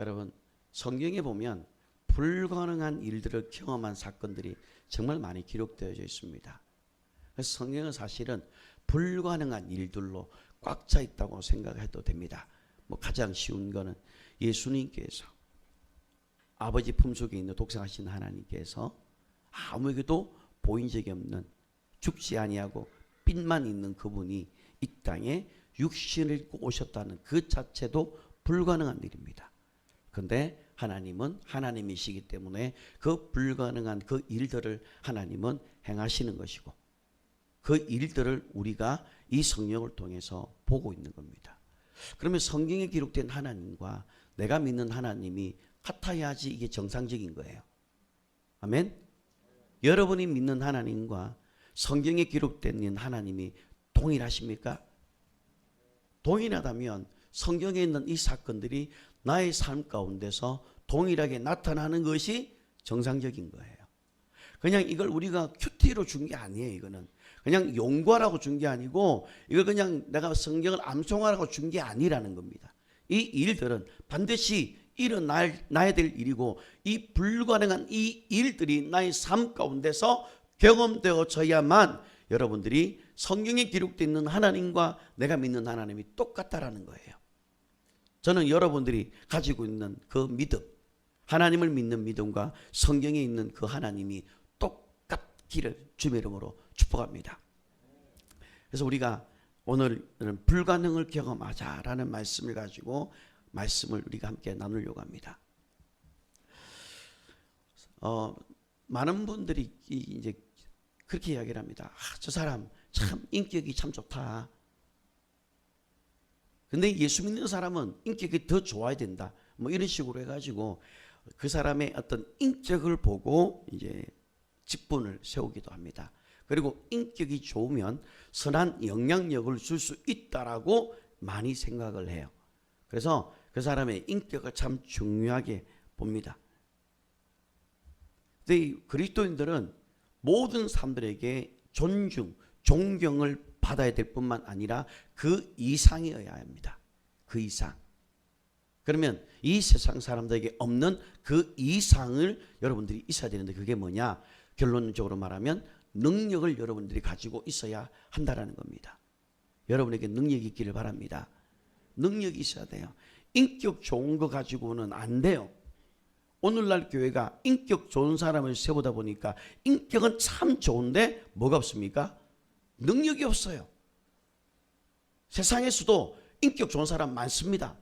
여러분, 성경에 보면 불가능한 일들을 경험한 사건들이 정말 많이 기록되어 있습니다. 그래서 성경은 사실은 불가능한 일들로 꽉 차 있다고 생각해도 됩니다. 가장 쉬운 거는 예수님께서 아버지 품속에 있는 독생하신 하나님께서 아무에게도 보인 적이 없는 죽지 아니하고 빛만 있는 그분이 이 땅에 육신을 입고 오셨다는 그 자체도 불가능한 일입니다. 그런데 하나님은 하나님이시기 때문에 그 불가능한 그 일들을 하나님은 행하시는 것이고, 그 일들을 우리가 이 성경을 통해서 보고 있는 겁니다. 그러면 성경에 기록된 하나님과 내가 믿는 하나님이 같아야지 이게 정상적인 거예요. 아멘. 여러분이 믿는 하나님과 성경에 기록된 하나님이 동일하십니까? 동일하다면 성경에 있는 이 사건들이 나의 삶 가운데서 동일하게 나타나는 것이 정상적인 거예요. 그냥 이걸 우리가 큐티로 준 게 아니에요. 이거는 그냥 용과라고 준 게 아니고, 이걸 그냥 내가 성경을 암송하라고 준 게 아니라는 겁니다. 이 일들은 반드시 일어나야 될 일이고, 이 불가능한 이 일들이 나의 삶 가운데서 경험되어져야만 여러분들이 성경에 기록되어 있는 하나님과 내가 믿는 하나님이 똑같다라는 거예요. 저는 여러분들이 가지고 있는 그 믿음, 하나님을 믿는 믿음과 성경에 있는 그 하나님이 똑같기를 주의 이름으로 축복합니다. 그래서 우리가 오늘은 불가능을 경험하자라는 말씀을 가지고 말씀을 우리가 함께 나누려고 합니다. 많은 분들이 이제 그렇게 이야기를 합니다. 저 사람 참 인격이 참 좋다. 근데 예수 믿는 사람은 인격이 더 좋아야 된다. 이런 식으로 해가지고 그 사람의 어떤 인격을 보고 이제 직분을 세우기도 합니다. 그리고 인격이 좋으면 선한 영향력을 줄 수 있다라고 많이 생각을 해요. 그래서 그 사람의 인격을 참 중요하게 봅니다. 근데 그리스도인들은 모든 사람들에게 존중, 존경을 받아야 될 뿐만 아니라 그 이상이어야 합니다. 그 이상. 그러면 이 세상 사람들에게 없는 그 이상을 여러분들이 있어야 되는데, 그게 뭐냐? 결론적으로 말하면 능력을 여러분들이 가지고 있어야 한다라는 겁니다. 여러분에게 능력이 있기를 바랍니다. 능력이 있어야 돼요. 인격 좋은 거 가지고는 안 돼요. 오늘날 교회가 인격 좋은 사람을 세우다 보니까 인격은 참 좋은데 뭐가 없습니까? 능력이 없어요. 세상에서도 인격 좋은 사람 많습니다.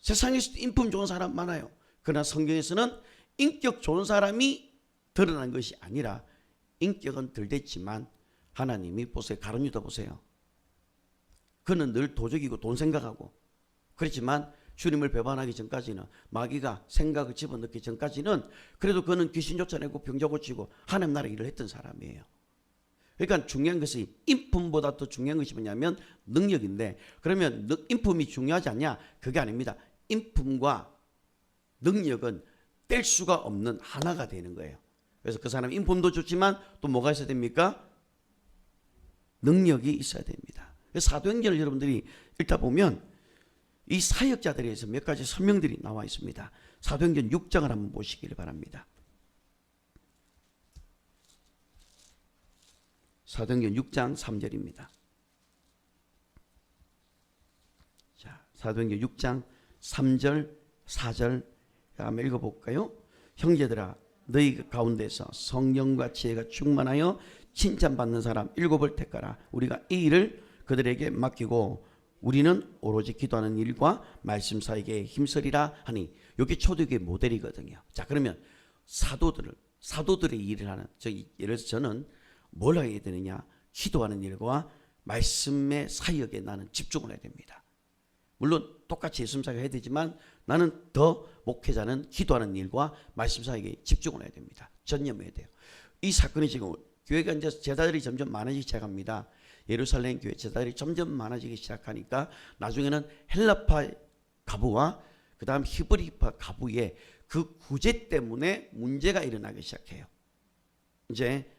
세상에서도 인품 좋은 사람 많아요. 그러나 성경에서는 인격 좋은 사람이 드러난 것이 아니라, 인격은 덜 됐지만 하나님이 보세요. 가룟 유다 보세요. 그는 늘 도적이고 돈 생각하고, 그렇지만 주님을 배반하기 전까지는, 마귀가 생각을 집어넣기 전까지는 그래도 그는 귀신 쫓아내고 병자 고치고 하나님 나라 일을 했던 사람이에요. 그러니까 중요한 것이 인품보다 더 중요한 것이 뭐냐면 능력인데, 그러면 인품이 중요하지 않냐? 그게 아닙니다. 인품과 능력은 뗄 수가 없는 하나가 되는 거예요. 그래서 그 사람 인품도 좋지만 또 뭐가 있어야 됩니까? 능력이 있어야 됩니다. 사도행전을 여러분들이 읽다 보면 이 사역자들에 대해서 몇 가지 설명들이 나와 있습니다. 사도행전 6장을 한번 보시길 바랍니다. 사도행전 6장 3절입니다. 자, 사도행전 6장 3절, 4절 한번 읽어볼까요? 형제들아, 너희 가운데서 성령과 지혜가 충만하여 칭찬받는 사람 7을 택하라. 우리가 이 일을 그들에게 맡기고 우리는 오로지 기도하는 일과 말씀 사이에 힘쓰리라 하니, 여기 초대교회 모델이거든요. 자, 그러면 사도들의 일을 하는, 예를 들어서 저는 뭘 하게 되느냐? 기도하는 일과 말씀의 사역에 나는 집중을 해야 됩니다. 물론 똑같이 예수님 사역 해야 되지만 나는 더 목회자는 기도하는 일과 말씀 사역에 집중을 해야 됩니다. 전념해야 돼요. 이 사건이 지금 교회가 이제 제자들이 점점 많아지기 시작합니다. 예루살렘 교회 제자들이 점점 많아지기 시작하니까 나중에는 헬라파 가부와 그 다음 히브리파 가부의 그 구제 때문에 문제가 일어나기 시작해요. 이제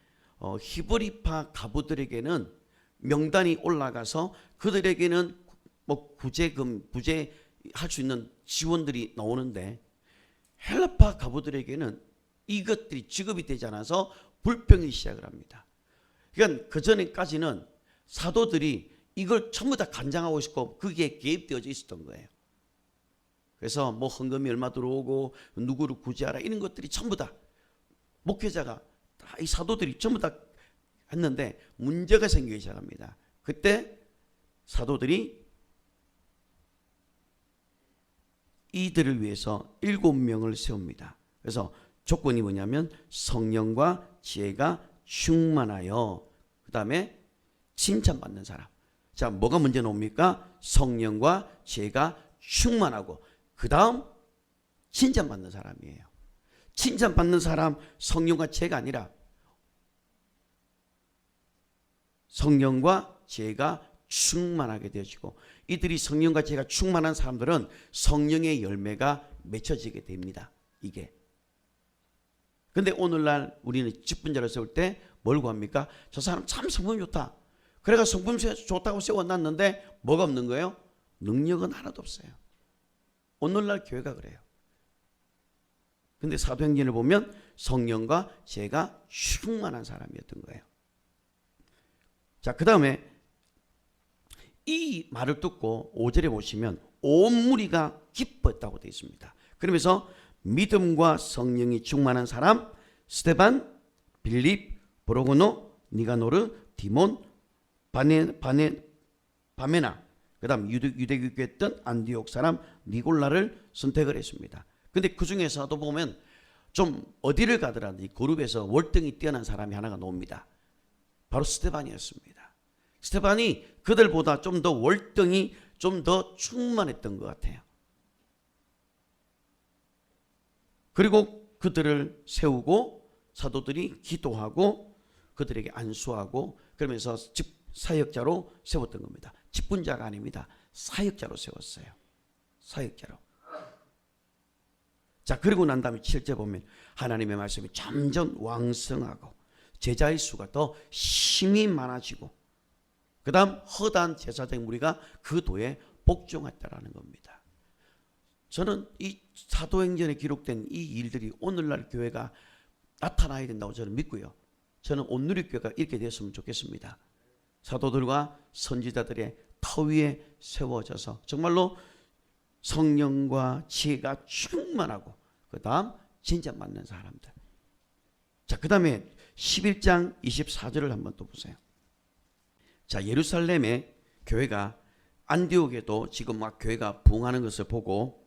히브리파 가부들에게는 명단이 올라가서 그들에게는 구제금, 구제 할 수 있는 지원들이 나오는데 헬라파 가부들에게는 이것들이 지급이 되지 않아서 불평이 시작을 합니다. 그러니까 그 전에까지는 사도들이 이걸 전부 다 간장하고 있었고 그게 개입되어져 있었던 거예요. 그래서 뭐 헌금이 얼마 들어오고 누구를 구제하라 이런 것들이 전부 다 목회자가 다 이 사도들이 전부 다 했는데 문제가 생기기 시작합니다. 그때 사도들이 이들을 위해서 7명을 세웁니다. 그래서 조건이 뭐냐면 성령과 지혜가 충만하여 그 다음에 칭찬받는 사람. 자, 뭐가 문제 나옵니까? 성령과 지혜가 충만하고 그 다음 칭찬받는 사람이에요. 칭찬받는 사람, 성령과 지혜가 아니라 성령과 지혜가 충만하게 되어지고 이들이 성령과 지혜가 충만한 사람들은 성령의 열매가 맺혀지게 됩니다. 이게. 근데 오늘날 우리는 직분자를 세울 때 뭘 구합니까? 저 사람 참 성품이 좋다. 그래가 성품이 좋다고 세워놨는데 뭐가 없는 거예요? 능력은 하나도 없어요. 오늘날 교회가 그래요. 근데 사도행전을 보면 성령과 지혜가 충만한 사람이었던 거예요. 자, 그 다음에 이 말을 듣고 5절에 보시면 온 무리가 기뻤다고 되어 있습니다. 그러면서 믿음과 성령이 충만한 사람 스데반, 빌립, 브로고노, 니가노르, 디몬, 바메나 그 다음 유대교였던 안디옥 사람 니골라를 선택을 했습니다. 근데 그 중에서도 보면 좀 어디를 가더라도 이 그룹에서 월등히 뛰어난 사람이 하나가 나옵니다. 바로 스데반이었습니다. 스데반이 그들보다 좀 더 월등히 좀 더 충만했던 것 같아요. 그리고 그들을 세우고 사도들이 기도하고 그들에게 안수하고 그러면서 사역자로 세웠던 겁니다. 직분자가 아닙니다. 사역자로 세웠어요. 사역자로. 자, 그리고 난 다음에 7절 보면 하나님의 말씀이 점점 왕성하고 제자의 수가 더 힘이 많아지고 그 다음 허다한 제사장 무리가 그 도에 복종했다라는 겁니다. 저는 이 사도행전에 기록된 이 일들이 오늘날 교회가 나타나야 된다고 저는 믿고요. 저는 온누리교회가 이렇게 됐으면 좋겠습니다. 사도들과 선지자들의 터 위에 세워져서 정말로 성령과 지혜가 충만하고 그 다음 진짜 맞는 사람들. 자, 그 다음에 11장 24절을 한번 또 보세요. 자, 예루살렘의 교회가 안디옥에도 지금 막 교회가 부흥하는 것을 보고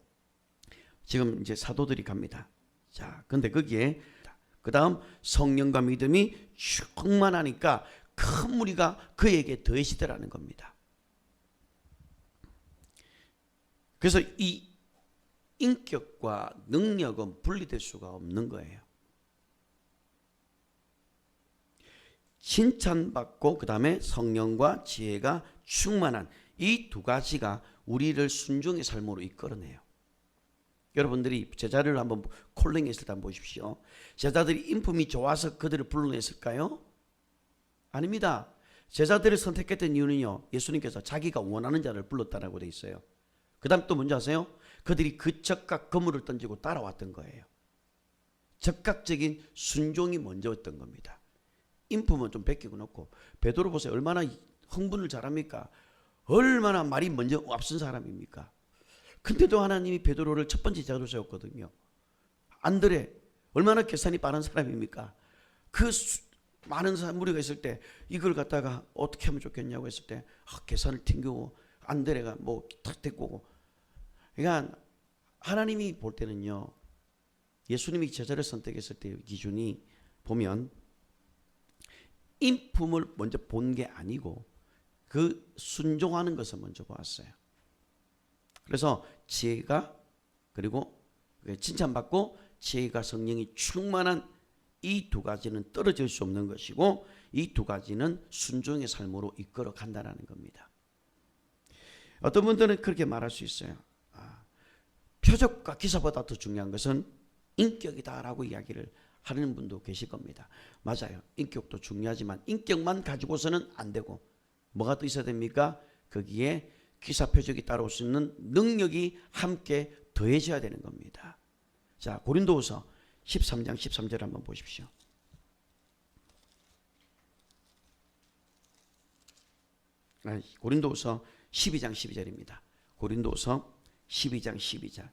지금 이제 사도들이 갑니다. 자, 근데 거기에 그 다음 성령과 믿음이 충만하니까 큰 무리가 그에게 더해지더라는 겁니다. 그래서 이 인격과 능력은 분리될 수가 없는 거예요. 칭찬받고 그 다음에 성령과 지혜가 충만한 이 두 가지가 우리를 순종의 삶으로 이끌어내요. 여러분들이 제자를 한번 콜링했을 때 한번 보십시오. 제자들이 인품이 좋아서 그들을 불러냈을까요? 아닙니다. 제자들을 선택했던 이유는요, 예수님께서 자기가 원하는 자를 불렀다라고 돼 있어요. 그 다음 또 뭔지 아세요? 그들이 그 적각 그물을 던지고 따라왔던 거예요. 적극적인 순종이 먼저였던 겁니다. 인품은 좀 베끼고 놓고 베드로 보세요. 얼마나 흥분을 잘합니까? 얼마나 말이 먼저 앞선 사람입니까? 근데도 하나님이 베드로를 첫 번째 제자로 세웠거든요. 안드레 얼마나 계산이 빠른 사람입니까? 그 많은 무리가 있을 때 이걸 갖다가 어떻게 하면 좋겠냐고 했을 때 계산을 튕기고 안드레가 뭐 탁 데리고 오고. 그러니까 하나님이 볼 때는요, 예수님이 제자를 선택했을 때 기준이 보면 인품을 먼저 본 게 아니고 그 순종하는 것을 먼저 보았어요. 그래서 지혜가 그리고 칭찬받고 지혜가 성령이 충만한 이 두 가지는 떨어질 수 없는 것이고 이 두 가지는 순종의 삶으로 이끌어 간다는 겁니다. 어떤 분들은 그렇게 말할 수 있어요. 표적과 기사보다 더 중요한 것은 인격이다라고 이야기를 하는 분도 계실 겁니다. 맞아요. 인격도 중요하지만 인격만 가지고서는 안 되고 뭐가 또 있어야 됩니까? 거기에 기사 표적이 따라올 수 있는 능력이 함께 더해져야 되는 겁니다. 자, 고린도후서 13장 13절 한번 보십시오. 고린도후서 12장 12절입니다. 고린도후서 12장 12절.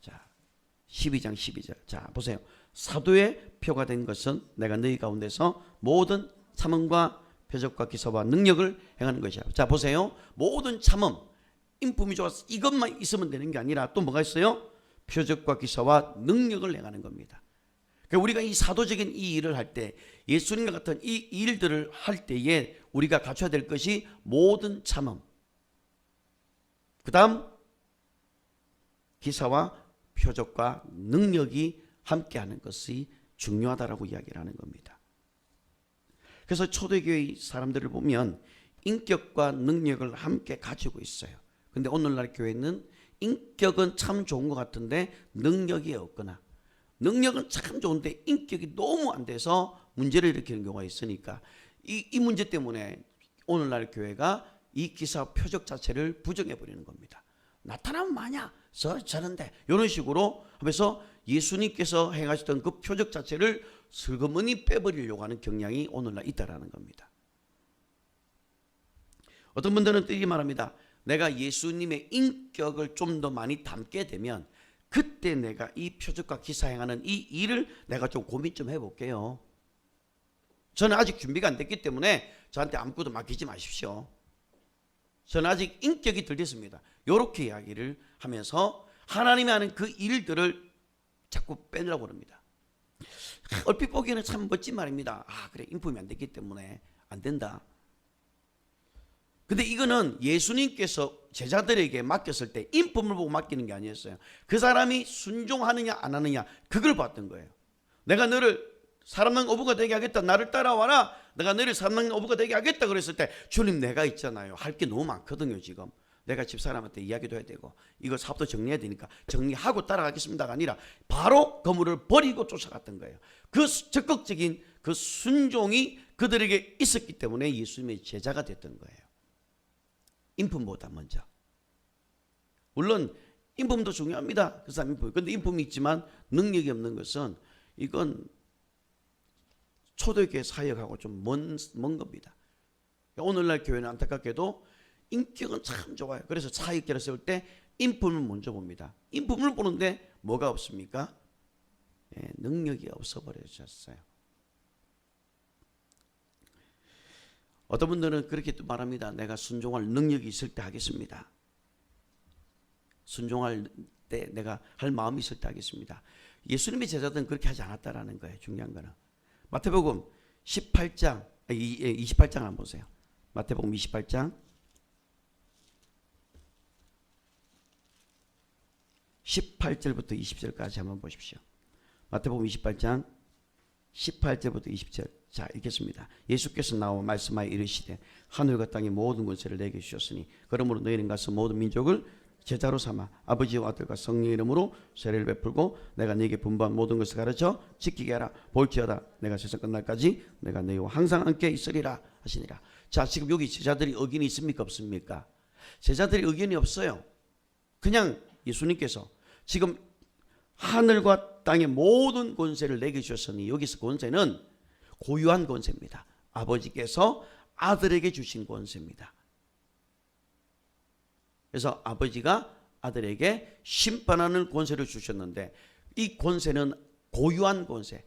자, 12장 12절. 자, 보세요. 사도의 표가 된 것은 내가 너희 가운데서 모든 참음과 표적과 기사와 능력을 행하는 것이야. 자, 보세요. 모든 참음, 인품이 좋아서 이것만 있으면 되는 게 아니라 또 뭐가 있어요? 표적과 기사와 능력을 행하는 겁니다. 그러니까 우리가 이 사도적인 이 일을 할 때, 예수님과 같은 이 일들을 할 때에 우리가 갖춰야 될 것이 모든 참음, 그 다음 기사와 표적과 능력이 함께하는 것이 중요하다라고 이야기를 하는 겁니다. 그래서 초대교회 사람들을 보면 인격과 능력을 함께 가지고 있어요. 근데 오늘날 교회는 인격은 참 좋은 것 같은데 능력이 없거나, 능력은 참 좋은데 인격이 너무 안 돼서 문제를 일으키는 경우가 있으니까 이 문제 때문에 오늘날 교회가 이 기사 표적 자체를 부정해 버리는 겁니다. 나타나면 마냐 저런데 이런 식으로 하면서 예수님께서 행하셨던 그 표적 자체를 슬그머니 빼버리려고 하는 경향이 오늘날 있다라는 겁니다. 어떤 분들은 이렇게 말합니다. 내가 예수님의 인격을 좀 더 많이 담게 되면 그때 내가 이 표적과 기사 행하는 이 일을 내가 좀 고민 좀 해볼게요. 저는 아직 준비가 안 됐기 때문에 저한테 아무것도 맡기지 마십시오. 저는 아직 인격이 덜 됐습니다. 이렇게 이야기를 하면서 하나님이 하는 그 일들을 자꾸 빼려고 합니다. 얼핏 보기에는 참 멋진 말입니다. 그래, 인품이 안 됐기 때문에 안 된다. 근데 이거는 예수님께서 제자들에게 맡겼을 때 인품을 보고 맡기는 게 아니었어요. 그 사람이 순종하느냐 안 하느냐 그걸 봤던 거예요. 내가 너를 사람만 어부가 되게 하겠다. 나를 따라와라. 내가 너를 사람만 어부가 되게 하겠다 그랬을 때 주님 내가 있잖아요. 할 게 너무 많거든요. 지금 내가 집사람한테 이야기도 해야 되고 이거 사업도 정리해야 되니까 정리하고 따라가겠습니다가 아니라 바로 그물을 버리고 쫓아갔던 거예요. 그 적극적인 그 순종이 그들에게 있었기 때문에 예수님의 제자가 됐던 거예요. 인품보다 먼저. 물론 인품도 중요합니다. 그 사람 인품. 근데 인품이 있지만 능력이 없는 것은 이건 초대교회 사역하고 좀 먼 겁니다. 오늘날 교회는 안타깝게도 인격은 참 좋아요. 그래서 사역자를 세울 때 인품을 먼저 봅니다. 인품을 보는데 뭐가 없습니까? 능력이 없어버려졌어요. 어떤 분들은 그렇게 또 말합니다. 내가 순종할 능력이 있을 때 하겠습니다. 순종할 때 내가 할 마음이 있을 때 하겠습니다. 예수님의 제자들은 그렇게 하지 않았다라는 거예요. 중요한 거는. 마태복음 28장 28장 한번 보세요. 마태복음 28장 18절부터 20절까지 한번 보십시오. 마태복음 28장 18절부터 20절. 자, 읽겠습니다. 예수께서 나와 말씀하여 이르시되 하늘과 땅의 모든 권세를 내게 주셨으니 그러므로 너희는 가서 모든 민족을 제자로 삼아 아버지와 아들과 성령의 이름으로 세례를 베풀고 내가 너희에게 분부한 모든 것을 가르쳐 지키게 하라. 볼지어다 내가 세상 끝날까지 내가 너희와 항상 함께 있으리라 하시니라. 자, 지금 여기 제자들이 의견이 있습니까 없습니까? 제자들이 의견이 없어요. 그냥 예수님께서 지금 하늘과 땅의 모든 권세를 내게 주셨으니 여기서 권세는 고유한 권세입니다. 아버지께서 아들에게 주신 권세입니다. 그래서 아버지가 아들에게 심판하는 권세를 주셨는데 이 권세는 고유한 권세.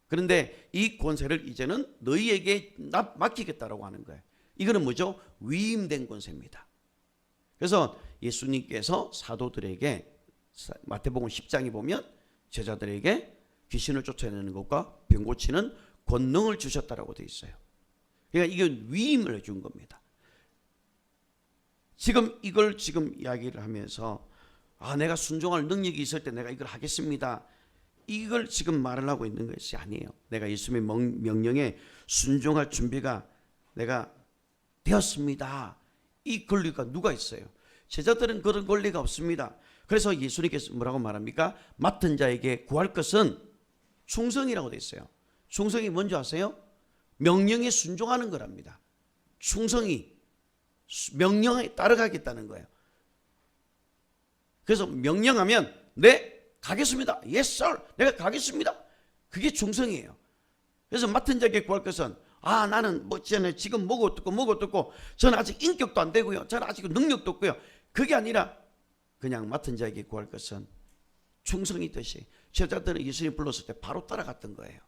그런데 이 권세를 이제는 너희에게 맡기겠다라고 하는 거예요. 이거는 뭐죠? 위임된 권세입니다. 그래서 예수님께서 사도들에게 마태복음 10장에 보면 제자들에게 귀신을 쫓아내는 것과 병 고치는 권능을 주셨다라고 되어 있어요. 그러니까 이건 위임을 준 겁니다. 지금 이걸 지금 이야기를 하면서 내가 순종할 능력이 있을 때 내가 이걸 하겠습니다. 이걸 지금 말을 하고 있는 것이 아니에요. 내가 예수님의 명령에 순종할 준비가 내가 되었습니다. 이 권리가 누가 있어요? 제자들은 그런 권리가 없습니다. 그래서 예수님께서 뭐라고 말합니까? 맡은 자에게 구할 것은 충성이라고 되어 있어요. 충성이 뭔지 아세요? 명령에 순종하는 거랍니다. 충성이 명령에 따라가겠다는 거예요. 그래서 명령하면 네 가겠습니다. Yes sir. 내가 가겠습니다. 그게 충성이에요. 그래서 맡은 자에게 구할 것은 나는 저는 지금 뭐고 어떻고 저는 아직 인격도 안 되고요. 저는 아직 능력도 없고요. 그게 아니라 그냥 맡은 자에게 구할 것은 충성이 있듯이 제자들은 예수님 불렀을 때 바로 따라갔던 거예요.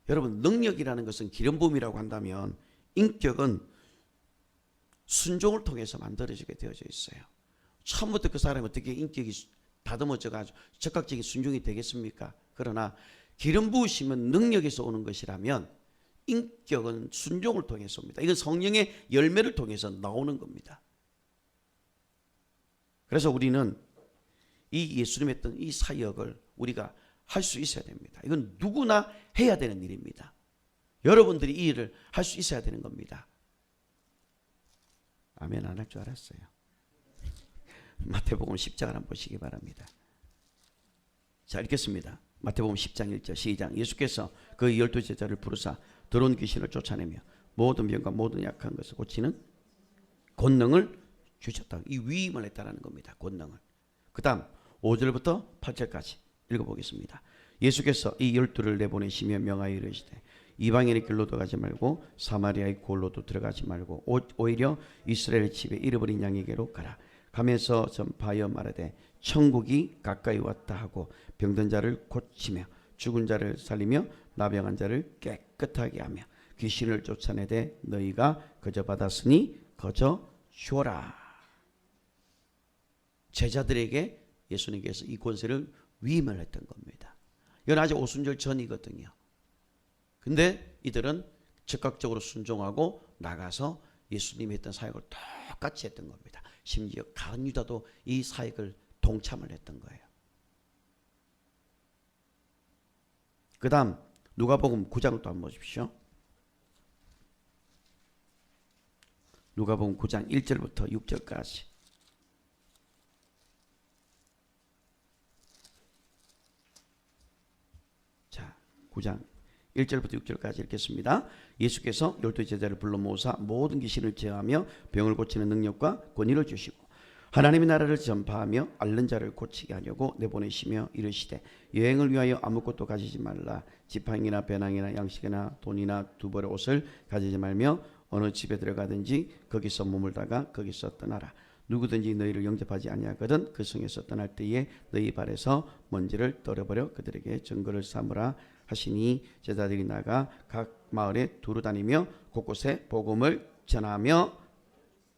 여러분 능력이라는 것은 기름 부음이라고 한다면 인격은 순종을 통해서 만들어지게 되어져 있어요. 처음부터 그 사람이 어떻게 인격이 다듬어져 가지고 적극적인 순종이 되겠습니까? 그러나 기름 부으심은 능력에서 오는 것이라면 인격은 순종을 통해서 옵니다. 이건 성령의 열매를 통해서 나오는 겁니다. 그래서 우리는 이 예수님이 했던 이 사역을 우리가 할 수 있어야 됩니다. 이건 누구나 해야 되는 일입니다. 여러분들이 이 일을 할 수 있어야 되는 겁니다. 아멘 안 할 줄 알았어요. 마태복음 10장을 한번 보시기 바랍니다. 자 읽겠습니다. 마태복음 10장 1절 시작. 예수께서 그 12 제자를 부르사 더러운 귀신을 쫓아내며 모든 병과 모든 약한 것을 고치는 권능을 주셨다. 이 위임을 했다는 겁니다. 권능을. 그 다음 5절부터 8절까지 읽어보겠습니다. 예수께서 이 12를 내보내시며 명하여 이르시되 이방인의 길로도 가지 말고 사마리아의 골로도 들어가지 말고 오히려 이스라엘 집에 잃어버린 양에게로 가라. 가면서 전파하여 말하되 천국이 가까이 왔다 하고 병든 자를 고치며 죽은 자를 살리며 나병한 자를 깨끗하게 하며 귀신을 쫓아내되 너희가 거저 받았으니 거저 주어라. 제자들에게 예수님께서 이 권세를 위임을 했던 겁니다. 이건 아직 오순절 전이거든요. 근데 이들은 즉각적으로 순종하고 나가서 예수님이 했던 사역을 똑같이 했던 겁니다. 심지어 가룟 유다도 이 사역을 동참을 했던 거예요. 그 다음 누가복음 9장을 또 한번 보십시오. 누가복음 9장 1절부터 6절까지. 자, 9장 1절부터 6절까지 읽겠습니다. 예수께서 12 제자를 불러 모으사 모든 귀신을 제어하며 병을 고치는 능력과 권위를 주시고 하나님의 나라를 전파하며 앓는 자를 고치게 하려고 내보내시며 이르시되 여행을 위하여 아무것도 가지지 말라. 지팡이나 배낭이나 양식이나 돈이나 두 벌의 옷을 가지지 말며 어느 집에 들어가든지 거기서 머물다가 거기서 떠나라. 누구든지 너희를 영접하지 아니하거든 그 성에서 떠날 때에 너희 발에서 먼지를 떨어버려 그들에게 증거를 삼으라 하시니 제자들이 나가 각 마을에 두루 다니며 곳곳에 복음을 전하며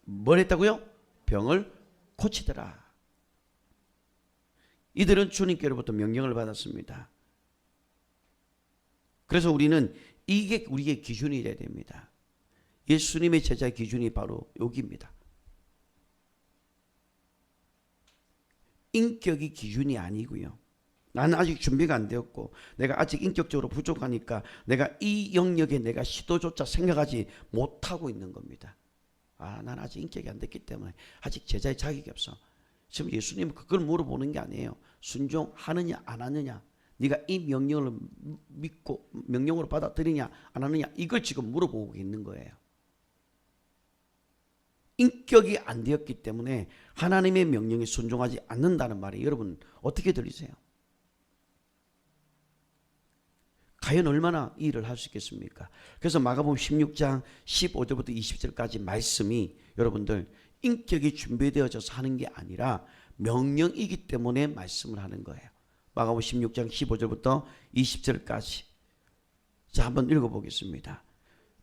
뭘 했다고요? 병을 고치더라. 이들은 주님께로부터 명령을 받았습니다. 그래서 우리는 이게 우리의 기준이 되어야 됩니다. 예수님의 제자의 기준이 바로 여기입니다. 인격이 기준이 아니고요. 나는 아직 준비가 안 되었고 내가 아직 인격적으로 부족하니까 내가 이 영역에 내가 시도조차 생각하지 못하고 있는 겁니다. 난 아직 인격이 안 됐기 때문에 아직 제자의 자격이 없어. 지금 예수님은 그걸 물어보는 게 아니에요. 순종하느냐 안 하느냐, 네가 이 명령을 믿고 명령으로 받아들이냐 안 하느냐, 이걸 지금 물어보고 있는 거예요. 인격이 안 되었기 때문에 하나님의 명령에 순종하지 않는다는 말이 여러분 어떻게 들리세요? 과연 얼마나 이 일을 할 수 있겠습니까? 그래서 마가복음 16장 15절부터 20절까지 말씀이 여러분들 인격이 준비되어져서 하는 게 아니라 명령이기 때문에 말씀을 하는 거예요. 마가복음 16장 15절부터 20절까지. 자, 한번 읽어보겠습니다.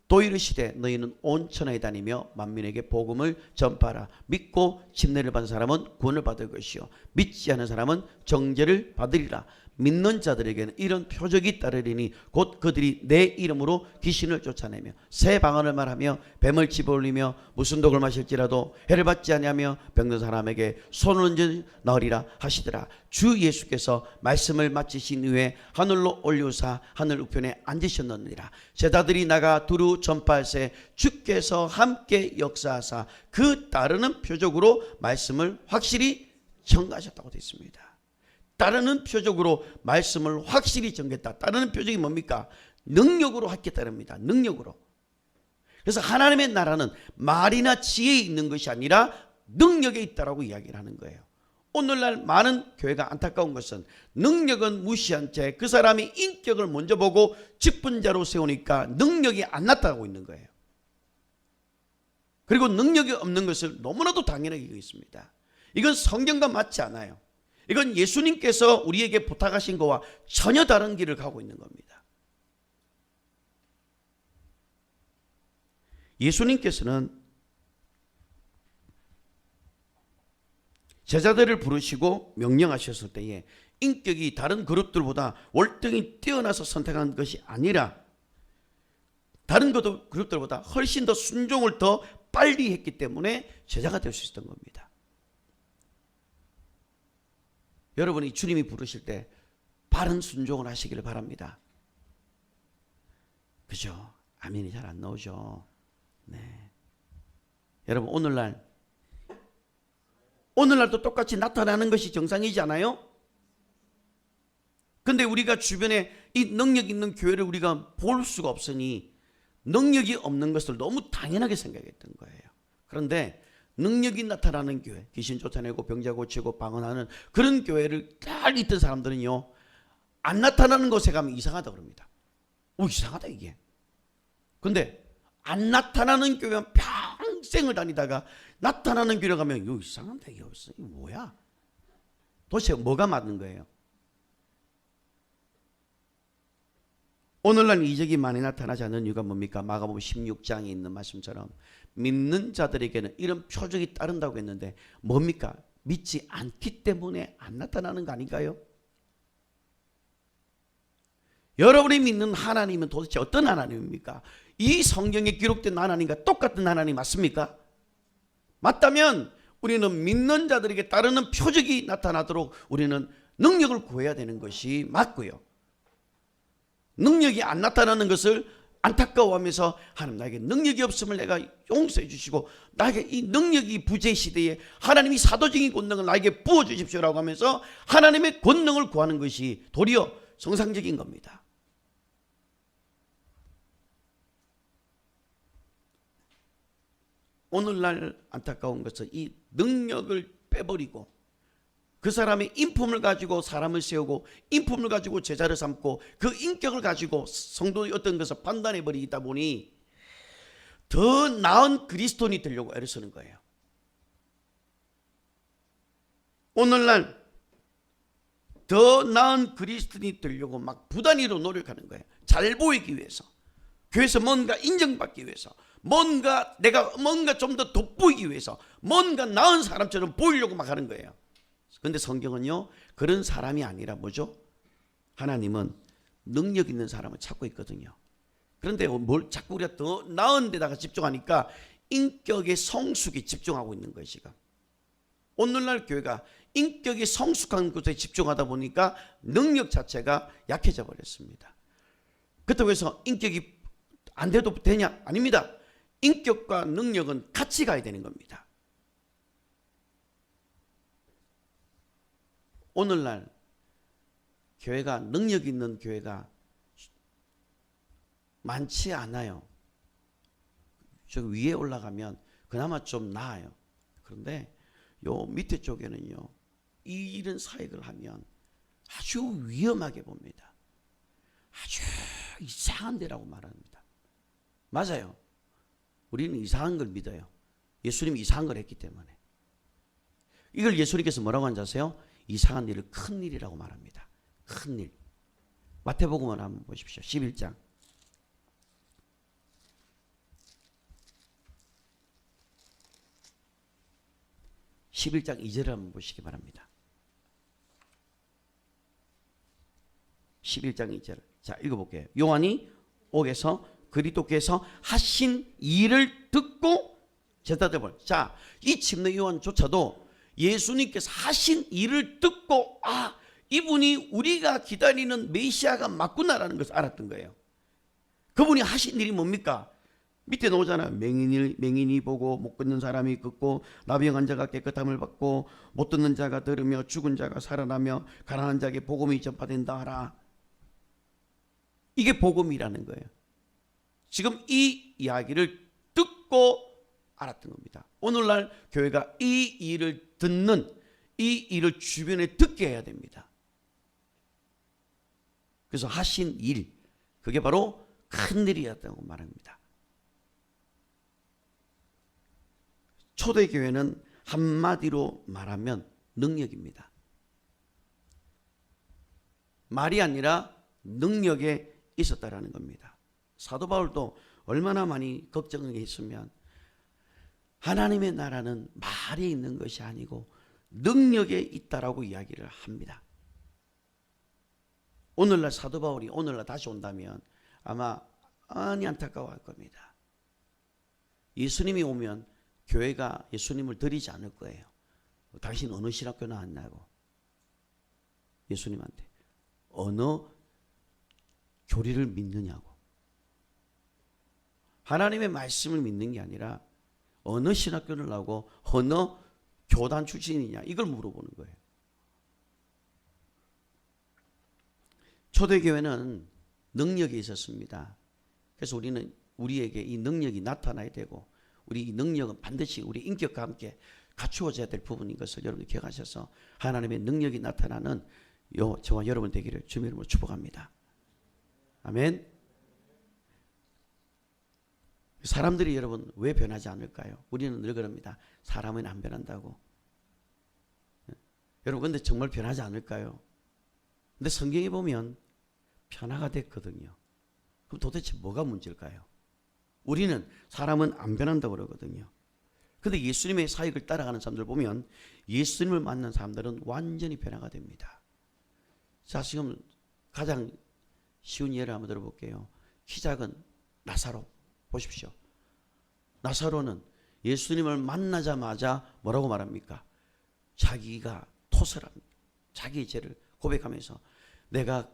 또 이르시되 너희는 온 천하에 다니며 만민에게 복음을 전파하라. 믿고 침례를 받은 사람은 구원을 받을 것이요 믿지 않은 사람은 정죄를 받으리라. 믿는 자들에게는 이런 표적이 따르리니 곧 그들이 내 이름으로 귀신을 쫓아내며 새 방언을 말하며 뱀을 집어올리며 무슨 독을 마실지라도 해를 받지 아니하며 병든 사람에게 손을 얹어 나으리라 하시더라. 주 예수께서 말씀을 마치신 후에 하늘로 올리우사 하늘 우편에 앉으셨느니라. 제자들이 나가 두루 전파할새 주께서 함께 역사하사 그 따르는 표적으로 말씀을 확실히 전가하셨다고 되어 있습니다. 따르는 표적으로 말씀을 확실히 전겠다. 따르는 표적이 뭡니까? 능력으로 하겠다랍니다. 능력으로. 그래서 하나님의 나라는 말이나 지혜에 있는 것이 아니라 능력에 있다라고 이야기를 하는 거예요. 오늘날 많은 교회가 안타까운 것은 능력은 무시한 채 그 사람이 인격을 먼저 보고 직분자로 세우니까 능력이 안 나타나고 있는 거예요. 그리고 능력이 없는 것을 너무나도 당연하게 여기고 있습니다. 이건 성경과 맞지 않아요. 이건 예수님께서 우리에게 부탁하신 것과 전혀 다른 길을 가고 있는 겁니다. 예수님께서는 제자들을 부르시고 명령하셨을 때에 인격이 다른 그룹들보다 월등히 뛰어나서 선택한 것이 아니라 다른 그룹들보다 훨씬 더 순종을 더 빨리 했기 때문에 제자가 될 수 있었던 겁니다. 여러분이 주님이 부르실 때 바른 순종을 하시기를 바랍니다. 그죠? 아멘이 잘 안 나오죠. 네. 여러분 오늘날도 똑같이 나타나는 것이 정상이지 않아요? 근데 우리가 주변에 이 능력 있는 교회를 우리가 볼 수가 없으니 능력이 없는 것을 너무 당연하게 생각했던 거예요. 그런데 능력이 나타나는 교회, 귀신 쫓아내고 병자 고치고 방언하는 그런 교회를 잘 있던 사람들은요, 안 나타나는 곳에 가면 이상하다고 그럽니다. 이상하다 이게. 근데 안 나타나는 교회는 평생을 다니다가 나타나는 교회 가면 이거 이상한데 이거 뭐야? 도대체 뭐가 맞는 거예요? 오늘날 이적이 많이 나타나지 않는 이유가 뭡니까? 마가복음 16장에 있는 말씀처럼 믿는 자들에게는 이런 표적이 따른다고 했는데 뭡니까? 믿지 않기 때문에 안 나타나는 거 아닌가요? 여러분이 믿는 하나님은 도대체 어떤 하나님입니까? 이 성경에 기록된 하나님과 똑같은 하나님 맞습니까? 맞다면 우리는 믿는 자들에게 따르는 표적이 나타나도록 우리는 능력을 구해야 되는 것이 맞고요. 능력이 안 나타나는 것을 안타까워하면서 하나님 나에게 능력이 없음을 내가 용서해 주시고 나에게 이 능력이 부재 시대에 하나님이 사도적인 권능을 나에게 부어주십시오라고 하면서 하나님의 권능을 구하는 것이 도리어 정상적인 겁니다. 오늘날 안타까운 것은 이 능력을 빼버리고 그 사람의 인품을 가지고 사람을 세우고 인품을 가지고 제자를 삼고 그 인격을 가지고 성도의 어떤 것을 판단해버리다 보니 더 나은 그리스도인이 되려고 애를 쓰는 거예요. 오늘날 더 나은 그리스도인이 되려고 막 부단히로 노력하는 거예요. 잘 보이기 위해서, 교회에서 뭔가 인정받기 위해서, 내가 뭔가 좀 더 돋보이기 위해서, 뭔가 나은 사람처럼 보이려고 막 하는 거예요. 그런데 성경은요, 그런 사람이 아니라 뭐죠? 하나님은 능력 있는 사람을 찾고 있거든요. 그런데 뭘 자꾸 우리가 더 나은 데다가 집중하니까 인격의 성숙에 집중하고 있는 거예요, 지금. 오늘날 교회가 인격이 성숙한 것에 집중하다 보니까 능력 자체가 약해져 버렸습니다. 그렇다고 해서 인격이 안 돼도 되냐? 아닙니다. 인격과 능력은 같이 가야 되는 겁니다. 오늘날 교회가 능력 있는 교회가 많지 않아요. 저 위에 올라가면 그나마 좀 나아요. 그런데 요 밑에 쪽에는요, 이런 사역을 하면 아주 위험하게 봅니다. 아주 이상한 데라고 말합니다. 맞아요. 우리는 이상한 걸 믿어요. 예수님이 이상한 걸 했기 때문에. 이걸 예수님께서 뭐라고 하는지 아세요? 이상한 일을 큰 일이라고 말합니다. 큰 일. 마태복음을 한번 보십시오. 11장. 11장 2절을 한번 보시기 바랍니다. 11장 2절. 자, 읽어볼게요. 요한이 옥에서 그리스도께서 하신 일을 듣고 제자들, 자, 이 침례 요한조차도 예수님께서 하신 일을 듣고 이분이 우리가 기다리는 메시아가 맞구나라는 것을 알았던 거예요. 그분이 하신 일이 뭡니까? 밑에 나오잖아요. 맹인이 보고 못 걷는 사람이 걷고 나병한 자가 깨끗함을 받고 못 듣는 자가 들으며 죽은 자가 살아나며 가난한 자에게 복음이 전파된다 하라. 이게 복음이라는 거예요. 지금 이 이야기를 듣고 알았던 겁니다. 오늘날 교회가 이 일을 듣는, 이 일을 주변에 듣게 해야 됩니다. 그래서 하신 일, 그게 바로 큰 일이었다고 말합니다. 초대교회는 한마디로 말하면 능력입니다. 말이 아니라 능력에 있었다라는 겁니다. 사도 바울도 얼마나 많이 걱정을 했으면 하나님의 나라는 말이 있는 것이 아니고 능력에 있다라고 이야기를 합니다. 오늘날 사도 바울이 오늘날 다시 온다면 아마 많이 안타까워할 겁니다. 예수님이 오면 교회가 예수님을 드리지 않을 거예요. 당신 어느 신학교 나왔냐고 예수님한테 어느 교리를 믿느냐고. 하나님의 말씀을 믿는 게 아니라 어느 신학교를 나오고 어느 교단 출신이냐 이걸 물어보는 거예요. 초대교회는 능력이 있었습니다. 그래서 우리는 우리에게 이 능력이 나타나야 되고 우리 이 능력은 반드시 우리 인격과 함께 갖추어져야 될 부분인 것을 여러분이 기억하셔서 하나님의 능력이 나타나는 저와 여러분 되기를 주님의 이름으로 축복합니다. 아멘. 사람들이 여러분 왜 변하지 않을까요? 우리는 늘 그럽니다. 사람은 안 변한다고. 여러분 근데 정말 변하지 않을까요? 근데 성경에 보면 변화가 됐거든요. 그럼 도대체 뭐가 문제일까요? 우리는 사람은 안 변한다고 그러거든요. 근데 예수님의 사역을 따라가는 사람들 보면 예수님을 만난 사람들은 완전히 변화가 됩니다. 자, 지금 가장 쉬운 예를 한번 들어볼게요. 키 작은 나사로 보십시오. 나사로는 예수님을 만나자마자 뭐라고 말합니까? 자기가 토설합니다. 자기의 죄를 고백하면서 내가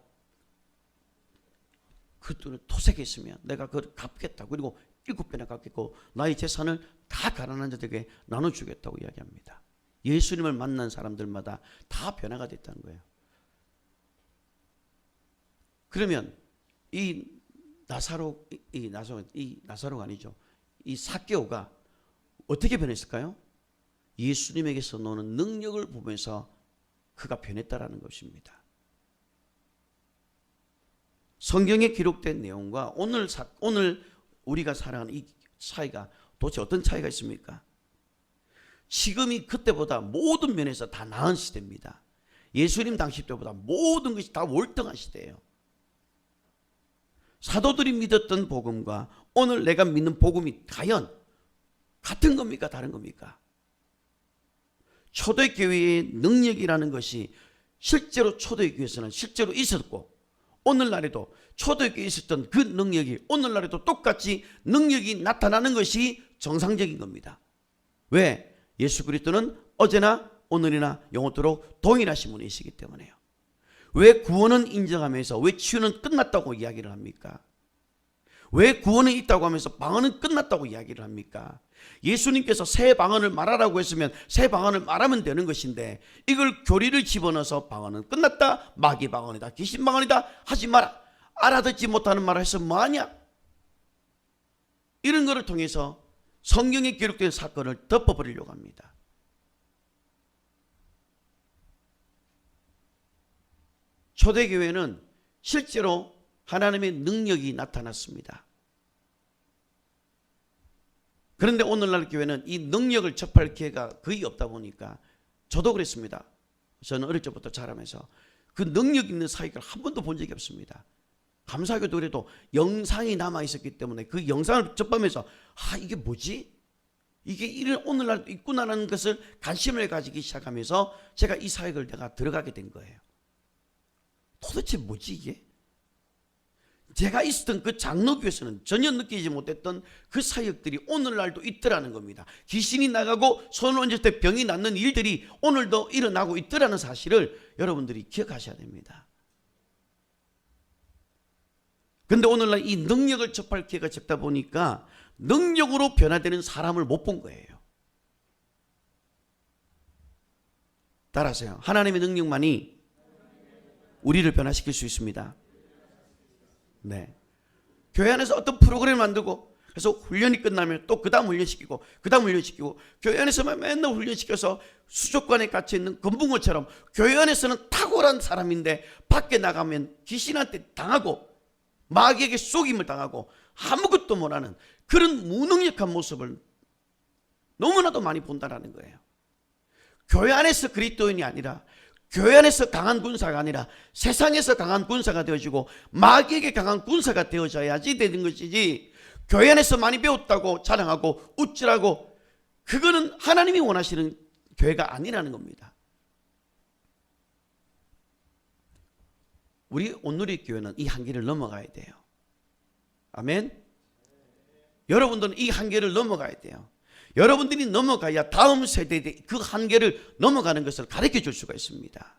그 돈을 토색했으면 내가 그걸 갚겠다. 그리고 7배나 갚겠고 나의 재산을 다 가난한 자들에게 나눠주겠다고 이야기합니다. 예수님을 만난 사람들마다 다 변화가 됐다는 거예요. 그러면 이 나사로가 아니죠. 이 삭개오가 어떻게 변했을까요? 예수님에게서 노는 능력을 보면서 그가 변했다라는 것입니다. 성경에 기록된 내용과 오늘 우리가 살아가는 이 차이가 도대체 어떤 차이가 있습니까? 지금이 그때보다 모든 면에서 다 나은 시대입니다. 예수님 당시 때보다 모든 것이 다 월등한 시대예요. 사도들이 믿었던 복음과 오늘 내가 믿는 복음이 과연 같은 겁니까? 다른 겁니까? 초대교회의 능력이라는 것이 실제로 초대교회에서는 실제로 있었고 오늘날에도 초대교회에 있었던 그 능력이 오늘날에도 똑같이 능력이 나타나는 것이 정상적인 겁니다. 왜? 예수 그리스도는 어제나 오늘이나 영원토록 동일하신 분이시기 때문에요. 왜 구원은 인정하면서 왜 치유는 끝났다고 이야기를 합니까? 왜 구원은 있다고 하면서 방언은 끝났다고 이야기를 합니까? 예수님께서 새 방언을 말하라고 했으면 새 방언을 말하면 되는 것인데 이걸 교리를 집어넣어서 방언은 끝났다, 마귀 방언이다, 귀신 방언이다 하지 마라, 알아듣지 못하는 말을 해서 뭐하냐, 이런 것을 통해서 성경에 기록된 사건을 덮어버리려고 합니다. 초대교회는 실제로 하나님의 능력이 나타났습니다. 그런데 오늘날 교회는 이 능력을 접할 기회가 거의 없다 보니까 저도 그랬습니다. 저는 어릴 적부터 자라면서 그 능력 있는 사역을 한 번도 본 적이 없습니다. 감사하게도 그래도 영상이 남아있었기 때문에 그 영상을 접하면서 이게 뭐지? 이게 이런 오늘날도 있구나라는 것을 관심을 가지기 시작하면서 제가 이 사역을 내가 들어가게 된 거예요. 도대체 뭐지 이게? 제가 있었던 그 장로교에서는 전혀 느끼지 못했던 그 사역들이 오늘날도 있더라는 겁니다. 귀신이 나가고 손을 얹을 때 병이 낫는 일들이 오늘도 일어나고 있더라는 사실을 여러분들이 기억하셔야 됩니다. 그런데 오늘날 이 능력을 접할 기회가 적다 보니까 능력으로 변화되는 사람을 못 본 거예요. 따라서요, 하나님의 능력만이 우리를 변화시킬 수 있습니다. 네. 교회 안에서 어떤 프로그램을 만들고 그래서 훈련이 끝나면 또 그 다음 훈련시키고 그 다음 훈련시키고, 교회 안에서만 맨날 훈련시켜서 수족관에 갇혀있는 금붕어처럼 교회 안에서는 탁월한 사람인데 밖에 나가면 귀신한테 당하고 마귀에게 속임을 당하고 아무것도 못하는 그런 무능력한 모습을 너무나도 많이 본다라는 거예요. 교회 안에서 그리스도인이 아니라, 교회 안에서 강한 군사가 아니라 세상에서 강한 군사가 되어지고 마귀에게 강한 군사가 되어져야지 되는 것이지, 교회 안에서 많이 배웠다고 자랑하고 웃지라고, 그거는 하나님이 원하시는 교회가 아니라는 겁니다. 우리 온누리 교회는 이 한계를 넘어가야 돼요. 아멘. 여러분들은 이 한계를 넘어가야 돼요. 여러분들이 넘어가야 다음 세대에 그 한계를 넘어가는 것을 가르쳐 줄 수가 있습니다.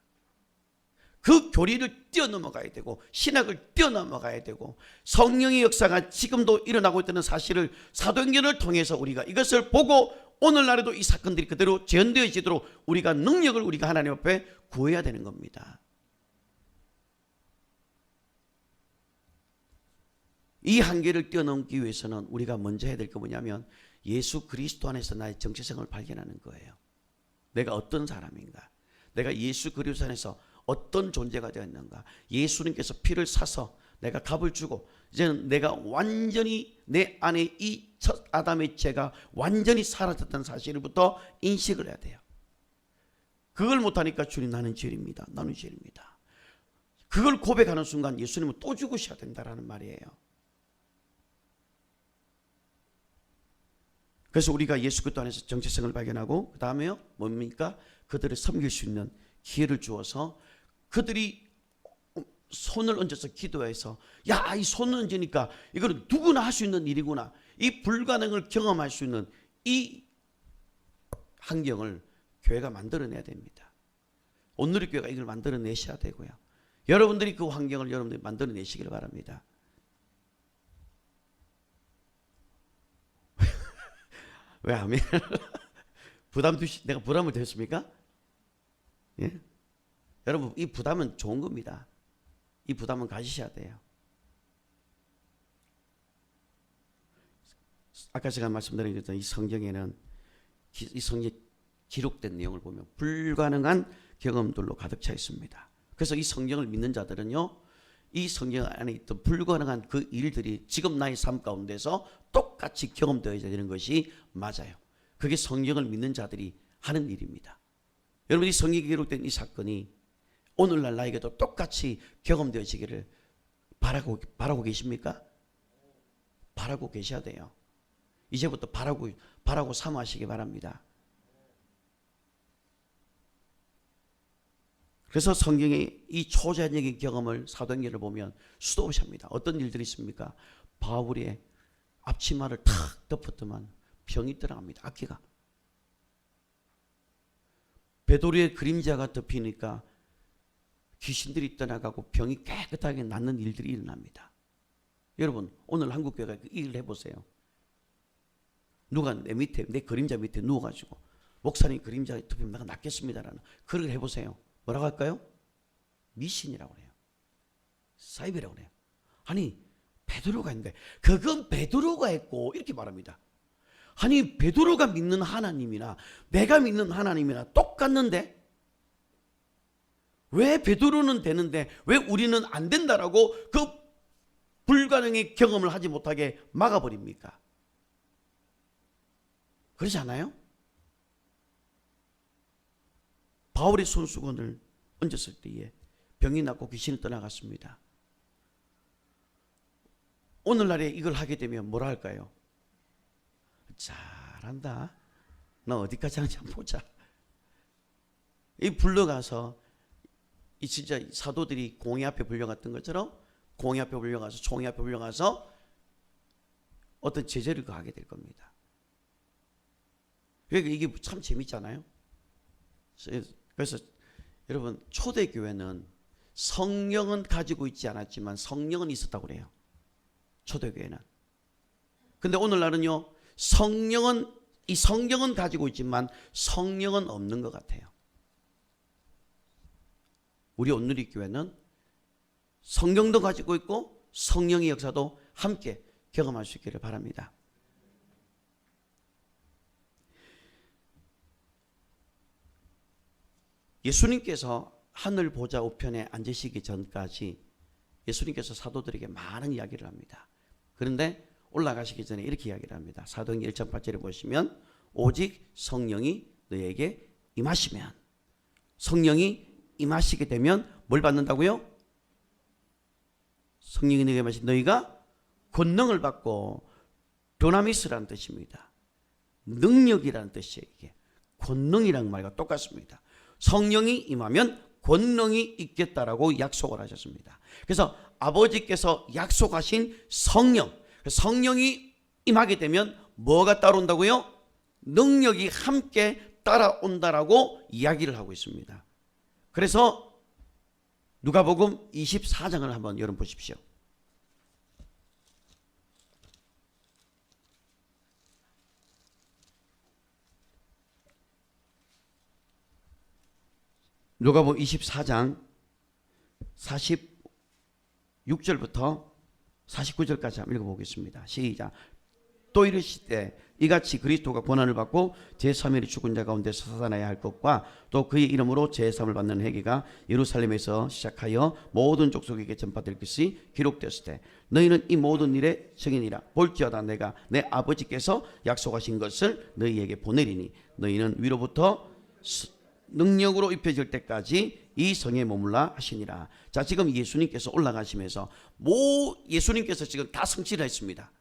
그 교리를 뛰어넘어가야 되고 신학을 뛰어넘어가야 되고, 성령의 역사가 지금도 일어나고 있다는 사실을 사도행전을 통해서 우리가 이것을 보고 오늘날에도 이 사건들이 그대로 재현되어지도록 우리가 능력을 우리가 하나님 앞에 구해야 되는 겁니다. 이 한계를 뛰어넘기 위해서는 우리가 먼저 해야 될 게 뭐냐면, 예수 그리스도 안에서 나의 정체성을 발견하는 거예요. 내가 어떤 사람인가, 내가 예수 그리스도 안에서 어떤 존재가 되었는가. 예수님께서 피를 사서 내가 값을 주고 이제는 내가 완전히 내 안에 이 첫 아담의 죄가 완전히 사라졌다는 사실부터 인식을 해야 돼요. 그걸 못하니까 주님, 나는 죄인입니다, 나는 죄인입니다. 그걸 고백하는 순간 예수님은 또 죽으셔야 된다라는 말이에요. 그래서 우리가 예수 그리스도 안에서 정체성을 발견하고, 그 다음에요 뭡니까? 그들을 섬길 수 있는 기회를 주어서, 그들이 손을 얹어서 기도해서, 야, 이 손을 얹으니까 이거는 누구나 할 수 있는 일이구나, 이 불가능을 경험할 수 있는 이 환경을 교회가 만들어내야 됩니다. 온누리 교회가 이걸 만들어내셔야 되고요. 여러분들이 그 환경을 여러분들이 만들어내시길 바랍니다. 왜 아멘? 내가 부담을 드렸습니까? 예? 여러분, 이 부담은 좋은 겁니다. 이 부담은 가지셔야 돼요. 아까 제가 말씀드린 것처럼 이 성경에는, 이 성경에 기록된 내용을 보면 불가능한 경험들로 가득 차 있습니다. 그래서 이 성경을 믿는 자들은요, 이 성경 안에 있던 불가능한 그 일들이 지금 나의 삶 가운데서 똑같이 경험되어야 되는 것이 맞아요. 그게 성경을 믿는 자들이 하는 일입니다. 여러분, 이 성경에 기록된 이 사건이 오늘날 나에게도 똑같이 경험되어지기를 바라고 계십니까? 바라고 계셔야 돼요. 이제부터 바라고 사모하시기 바랍니다. 그래서 성경의 이 초자연적인 경험을, 사도행전을 보면 수도 없이 합니다. 어떤 일들이 있습니까? 바울의 앞치마를 탁 덮었더만 병이 떠나갑니다. 악기가. 베드로의 그림자가 덮이니까 귀신들이 떠나가고 병이 깨끗하게 낫는 일들이 일어납니다. 여러분, 오늘 한국교회가 그 일을 해보세요. 누가 내 밑에, 내 그림자 밑에 누워가지고 목사님 그림자에 덮이면 내가 낫겠습니다라는 그걸 해보세요. 뭐라고 할까요? 미신이라고 해요. 사이비라고 해요. 아니, 베드로가 했는데, 그건 베드로가 했고, 이렇게 말합니다. 아니, 베드로가 믿는 하나님이나 내가 믿는 하나님이나 똑같는데 왜 베드로는 되는데 왜 우리는 안 된다라고 그 불가능의 경험을 하지 못하게 막아버립니까? 그렇지 않아요? 바울의 손수건을 얹었을 때에 병이 낫고 귀신이 떠나갔습니다. 오늘날에 이걸 하게 되면 뭐라 할까요? 잘한다. 너 어디까지 하는지 한번 보자. 이 불러가서 이 진짜 사도들이 공회 앞에 불려갔던 것처럼 공회 앞에 불려가서 총회 앞에 불려가서 어떤 제재를 가하게 될 겁니다. 그러니까 이게 참 재밌잖아요. 그래서 여러분, 초대교회는 성령은 가지고 있지 않았지만 성령은 있었다고 그래요. 초대교회는. 근데 오늘날은요, 이 성경은 가지고 있지만 성령은 없는 것 같아요. 우리 온누리 교회는 성경도 가지고 있고 성령의 역사도 함께 경험할 수 있기를 바랍니다. 예수님께서 하늘 보좌 우편에 앉으시기 전까지 예수님께서 사도들에게 많은 이야기를 합니다. 그런데 올라가시기 전에 이렇게 이야기를 합니다. 사도행전 1장 8절에 보시면 오직 성령이 너에게 임하시면, 성령이 임하시게 되면 뭘 받는다고요? 성령이 너에게 임하시면 너희가 권능을 받고, 도나미스라는 뜻입니다. 능력이라는 뜻이에요. 이게 권능이라는 말과 똑같습니다. 성령이 임하면 권능이 있겠다라고 약속을 하셨습니다. 그래서 아버지께서 약속하신 성령, 성령이 임하게 되면 뭐가 따라온다고요? 능력이 함께 따라온다라고 이야기를 하고 있습니다. 그래서 누가복음 24장을 한번 여러분 보십시오. 누가복음 24장 46절부터 49절까지 한번 읽어보겠습니다. 시작. 또 이르시되 이같이 그리스도가 고난을 받고 제3일에 죽은 자 가운데서 살아나야 할 것과 또 그의 이름으로 제3을 받는 회개가 예루살렘에서 시작하여 모든 족속에게 전파될 것이 기록되었을 때 너희는 이 모든 일의 증인이라. 볼지어다 내가 내 아버지께서 약속하신 것을 너희에게 보내리니 너희는 위로부터 능력으로 입혀질 때까지 이 성에 머물라 하시니라. 자, 지금 예수님께서 올라가시면서 예수님께서 지금 다 성취를 했습니다.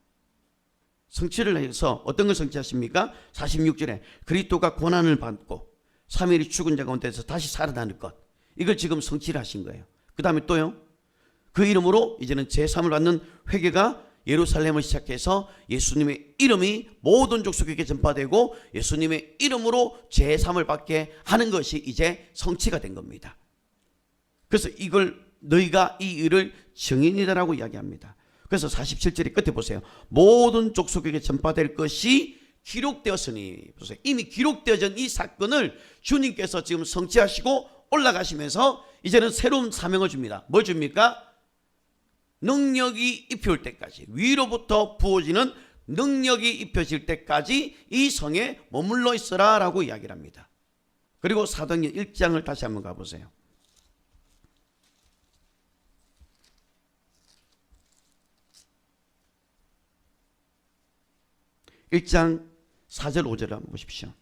성취를 해서 어떤 걸 성취하십니까? 46절에 그리스도가 고난을 받고 3일이 죽은 자 가운데서 다시 살아나는 것, 이걸 지금 성취를 하신 거예요. 그 다음에 또요, 그 이름으로 이제는 제3을 받는 회개가 예루살렘을 시작해서 예수님의 이름이 모든 족속에게 전파되고 예수님의 이름으로 제3을 받게 하는 것이 이제 성취가 된 겁니다. 그래서 이걸 너희가 이 일을 증인이다라고 이야기합니다. 그래서 47절의 끝에 보세요. 모든 족속에게 전파될 것이 기록되었으니, 보세요. 이미 기록되어진 이 사건을 주님께서 지금 성취하시고 올라가시면서 이제는 새로운 사명을 줍니다. 뭘 줍니까? 능력이 입혀올 때까지, 위로부터 부어지는 능력이 입혀질 때까지 이 성에 머물러 있어라 라고 이야기를 합니다. 그리고 사도행전 1장을 다시 한번 가보세요. 1장 4절 5절을 한번 보십시오.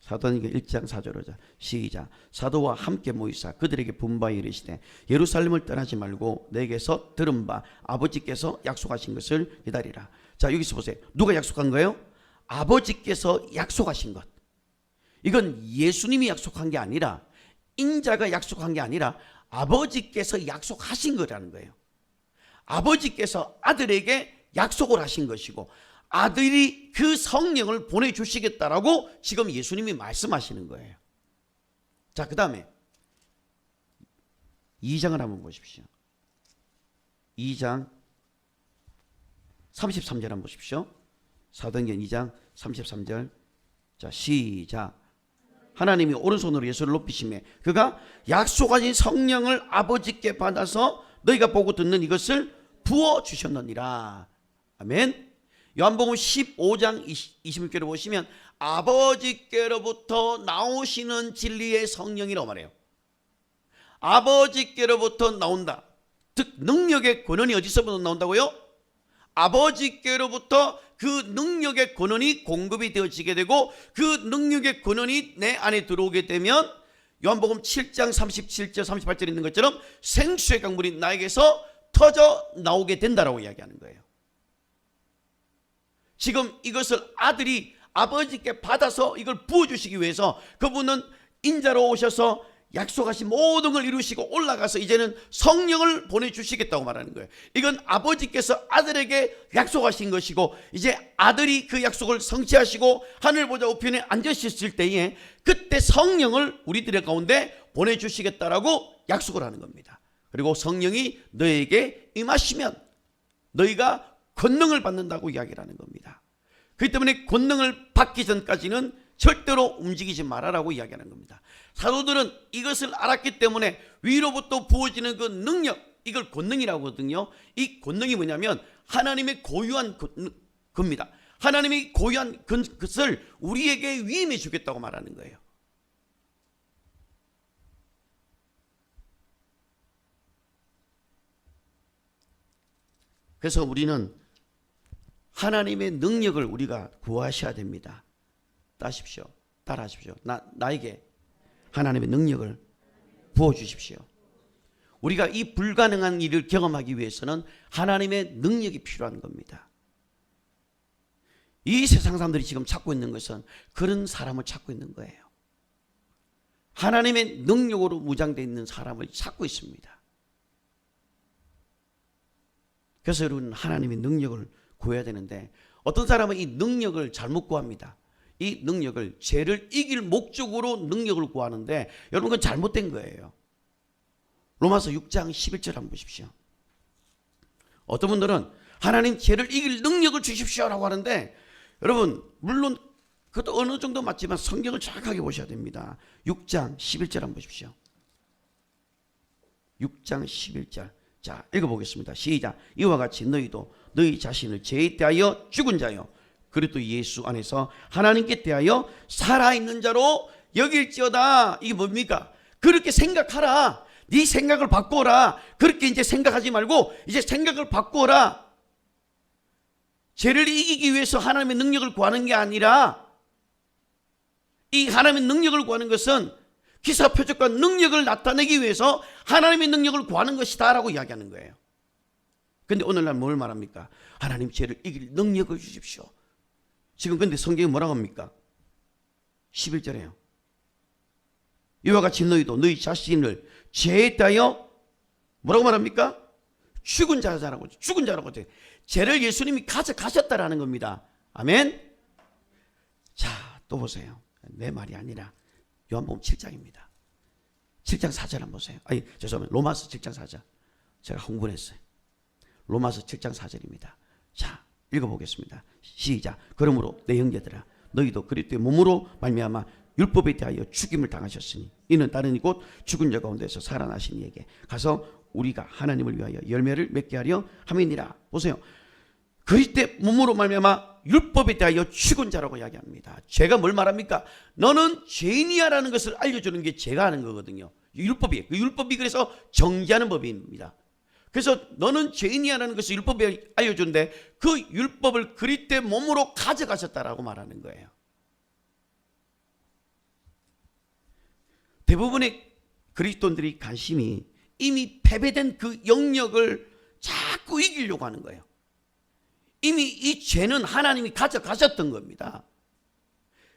사도행전 1장 4절 5절 시작. 사도와 함께 모이사 그들에게 분바에 이르시되 예루살렘을 떠나지 말고 내게서 들은 바 아버지께서 약속하신 것을 기다리라. 자, 여기서 보세요. 누가 약속한 거예요? 아버지께서 약속하신 것. 이건 예수님이 약속한 게 아니라, 인자가 약속한 게 아니라 아버지께서 약속하신 거라는 거예요. 아버지께서 아들에게 약속을 하신 것이고 아들이 그 성령을 보내주시겠다라고 지금 예수님이 말씀하시는 거예요. 자, 그 다음에 2장을 한번 보십시오. 2장 33절 한번 보십시오. 사도행전 2장 33절. 자, 시작. 하나님이 오른손으로 예수를 높이시며 그가 약속하신 성령을 아버지께 받아서 너희가 보고 듣는 이것을 부어주셨느니라. 아멘. 요한복음 15장 26절을 보시면 아버지께로부터 나오시는 진리의 성령이라고 말해요. 아버지께로부터 나온다. 즉 능력의 권한이 어디서부터 나온다고요? 아버지께로부터 그 능력의 권한이 공급이 되어지게 되고 그 능력의 권한이 내 안에 들어오게 되면 요한복음 7장 37절 38절에 있는 것처럼 생수의 강물이 나에게서 터져 나오게 된다라고 이야기하는 거예요. 지금 이것을 아들이 아버지께 받아서 이걸 부어주시기 위해서 그분은 인자로 오셔서 약속하신 모든 걸 이루시고 올라가서 이제는 성령을 보내주시겠다고 말하는 거예요. 이건 아버지께서 아들에게 약속하신 것이고 이제 아들이 그 약속을 성취하시고 하늘 보좌 우편에 앉으셨을 때에 그때 성령을 우리들의 가운데 보내주시겠다라고 약속을 하는 겁니다. 그리고 성령이 너에게 임하시면 너희가 권능을 받는다고 이야기를 하는 겁니다. 그렇기 때문에 권능을 받기 전까지는 절대로 움직이지 말아라고 이야기하는 겁니다. 사도들은 이것을 알았기 때문에 위로부터 부어지는 그 능력, 이걸 권능이라고 하거든요. 이 권능이 뭐냐면 하나님의 고유한 겁니다. 하나님이 고유한 것을 우리에게 위임해 주겠다고 말하는 거예요. 그래서 우리는 하나님의 능력을 우리가 구하셔야 됩니다. 따십시오. 따라하십시오. 나에게 하나님의 능력을 부어주십시오. 우리가 이 불가능한 일을 경험하기 위해서는 하나님의 능력이 필요한 겁니다. 이 세상 사람들이 지금 찾고 있는 것은 그런 사람을 찾고 있는 거예요. 하나님의 능력으로 무장되어 있는 사람을 찾고 있습니다. 그래서 여러분 하나님의 능력을 구해야 되는데 어떤 사람은 이 능력을 잘못 구합니다. 이 능력을 죄를 이길 목적으로 능력을 구하는데 여러분 그건 잘못된 거예요. 로마서 6장 11절 한번 보십시오. 어떤 분들은 하나님 죄를 이길 능력을 주십시오라고 하는데 여러분 물론 그것도 어느 정도 맞지만 성경을 정확하게 보셔야 됩니다. 6장 11절 한번 보십시오. 6장 11절. 자, 읽어보겠습니다. 시작. 이와 같이 너희도 너희 자신을 죄에 대하여 죽은 자요 그리스도 예수 안에서 하나님께 대하여 살아있는 자로 여길지어다. 이게 뭡니까? 그렇게 생각하라. 네 생각을 바꾸어라. 그렇게 이제 생각하지 말고 이제 생각을 바꾸어라. 죄를 이기기 위해서 하나님의 능력을 구하는 게 아니라 이 하나님의 능력을 구하는 것은 기사 표적과 능력을 나타내기 위해서 하나님의 능력을 구하는 것이다 라고 이야기하는 거예요. 그런데 오늘날 뭘 말합니까? 하나님 죄를 이길 능력을 주십시오. 지금 근데 성경이 뭐라고 합니까? 11절에요. 이와 같이 너희도 너희 자신을 죄에 대하여 뭐라고 말합니까? 죽은 자라고. 죽은 자라고. 죄를 예수님이 가져가셨다라는 겁니다. 아멘. 자, 또 보세요. 내 말이 아니라 요한복음 7장입니다. 7장 4절 한번 보세요. 아니 죄송합니다. 로마서 7장 4절. 제가 흥분했어요. 로마서 7장 4절입니다. 자, 읽어보겠습니다. 시작. 그러므로 내 형제들아 너희도 그리스도의 몸으로 말미암아 율법에 대하여 죽임을 당하셨으니 이는 다른 이곳 죽은 자 가운데서 살아나신 이에게 가서 우리가 하나님을 위하여 열매를 맺게 하려 함이니라. 보세요. 그리스도의 몸으로 말미암아 율법에 대하여 죽은 자라고 이야기합니다. 죄가 뭘 말합니까? 너는 죄인이야라는 것을 알려주는 게 죄가 하는 거거든요. 율법이에요. 그 율법이 그래서 정죄하는 법입니다. 그래서 너는 죄인이야라는 것을 율법이 알려주는데 그 율법을 그리스도의 몸으로 가져가셨다라고 말하는 거예요. 대부분의 그리스도인들이 관심이 이미 패배된 그 영역을 자꾸 이기려고 하는 거예요. 이미 이 죄는 하나님이 가져가셨던 겁니다.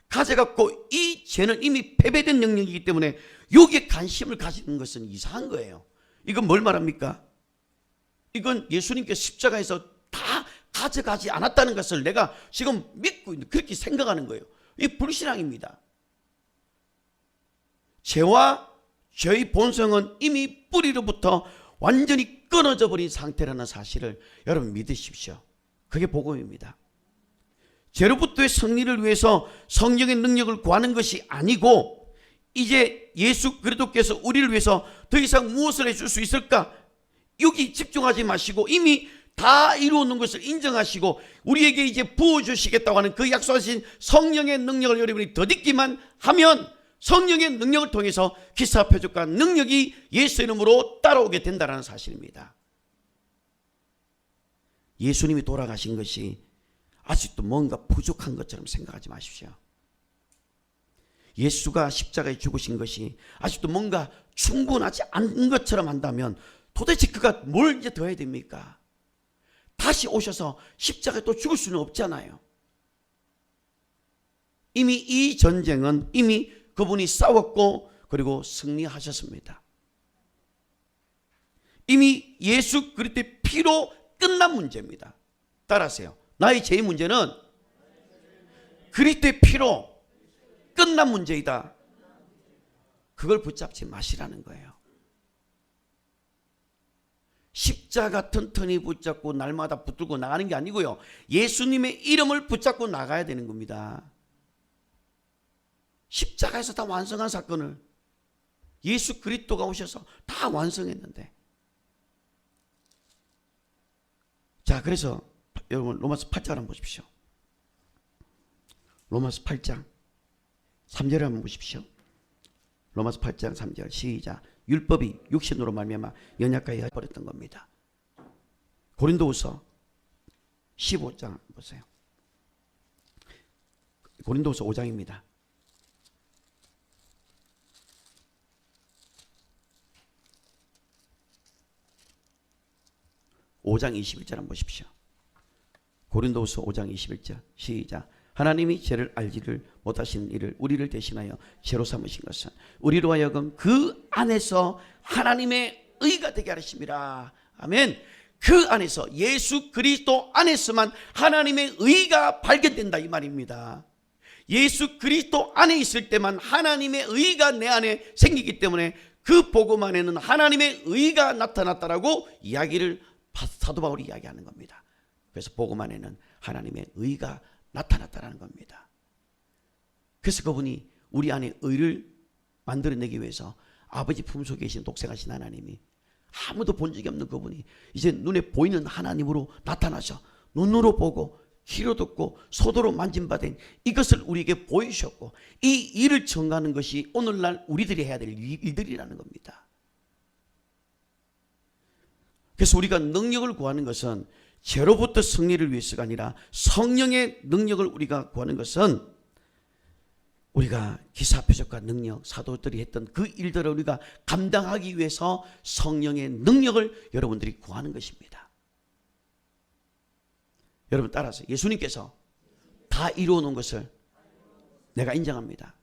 가져갔고 이 죄는 이미 패배된 영역이기 때문에 여기에 관심을 가지는 것은 이상한 거예요. 이건 뭘 말합니까? 이건 예수님께서 십자가에서 다 가져가지 않았다는 것을 내가 지금 믿고 있는 그렇게 생각하는 거예요. 이 불신앙입니다. 죄와 죄의 본성은 이미 뿌리로부터 완전히 끊어져 버린 상태라는 사실을 여러분 믿으십시오. 그게 복음입니다. 죄로부터의 승리를 위해서 성령의 능력을 구하는 것이 아니고 이제 예수 그리스도께서 우리를 위해서 더 이상 무엇을 해줄 수 있을까? 여기 집중하지 마시고 이미 다 이루어놓은 것을 인정하시고 우리에게 이제 부어주시겠다고 하는 그 약속하신 성령의 능력을 여러분이 덧입기만 하면 성령의 능력을 통해서 기사 표적과 능력이 예수 이름으로 따라오게 된다는 사실입니다. 예수님이 돌아가신 것이 아직도 뭔가 부족한 것처럼 생각하지 마십시오. 예수가 십자가에 죽으신 것이 아직도 뭔가 충분하지 않은 것처럼 한다면 도대체 그가 뭘 이제 더 해야 됩니까? 다시 오셔서 십자가에 또 죽을 수는 없잖아요. 이미 이 전쟁은 이미 그분이 싸웠고 그리고 승리하셨습니다. 이미 예수 그리스도의 피로 끝난 문제입니다. 따라하세요. 나의 죄의 문제는 그리스도의 피로 끝난 문제이다. 그걸 붙잡지 마시라는 거예요. 십자가 튼튼히 붙잡고 날마다 붙들고 나가는 게 아니고요. 예수님의 이름을 붙잡고 나가야 되는 겁니다. 십자가에서 다 완성한 사건을 예수 그리스도가 오셔서 다 완성했는데. 자, 그래서 여러분 로마서 8장 한번 보십시오. 로마서 8장 3절을 한번 보십시오. 로마서 8장 3절 시작. 율법이 육신으로 말미암아 연약하게 버렸던 겁니다. 고린도후서 15장 보세요. 고린도후서 5장입니다. 5장 21절 한번 보십시오. 고린도후서 5장 21절 시작. 하나님이 죄를 알지를 못하시는 이를 우리를 대신하여 죄로 삼으신 것은 우리로 하여금 그 안에서 하나님의 의가 되게 하심이라. 아멘. 그 안에서, 예수 그리스도 안에서만 하나님의 의가 발견된다 이 말입니다. 예수 그리스도 안에 있을 때만 하나님의 의가 내 안에 생기기 때문에 그 복음 안에는 하나님의 의가 나타났다라고 이야기를 사도 바울이 이야기하는 겁니다. 그래서 복음 안에는 하나님의 의가 나타났다는 겁니다. 그래서 그분이 우리 안에 의를 만들어내기 위해서 아버지 품속에 계신 독생하신 하나님이, 아무도 본 적이 없는 그분이 이제 눈에 보이는 하나님으로 나타나셔 눈으로 보고 귀로 듣고 손으로 만진바된 이것을 우리에게 보이셨고, 이 일을 청하는 것이 오늘날 우리들이 해야 될 일들이라는 겁니다. 그래서 우리가 능력을 구하는 것은 죄로부터 승리를 위해서가 아니라 성령의 능력을 우리가 구하는 것은 우리가 기사 표적과 능력, 사도들이 했던 그 일들을 우리가 감당하기 위해서 성령의 능력을 여러분들이 구하는 것입니다. 여러분 따라서 예수님께서 다 이루어 놓은 것을 내가 인정합니다.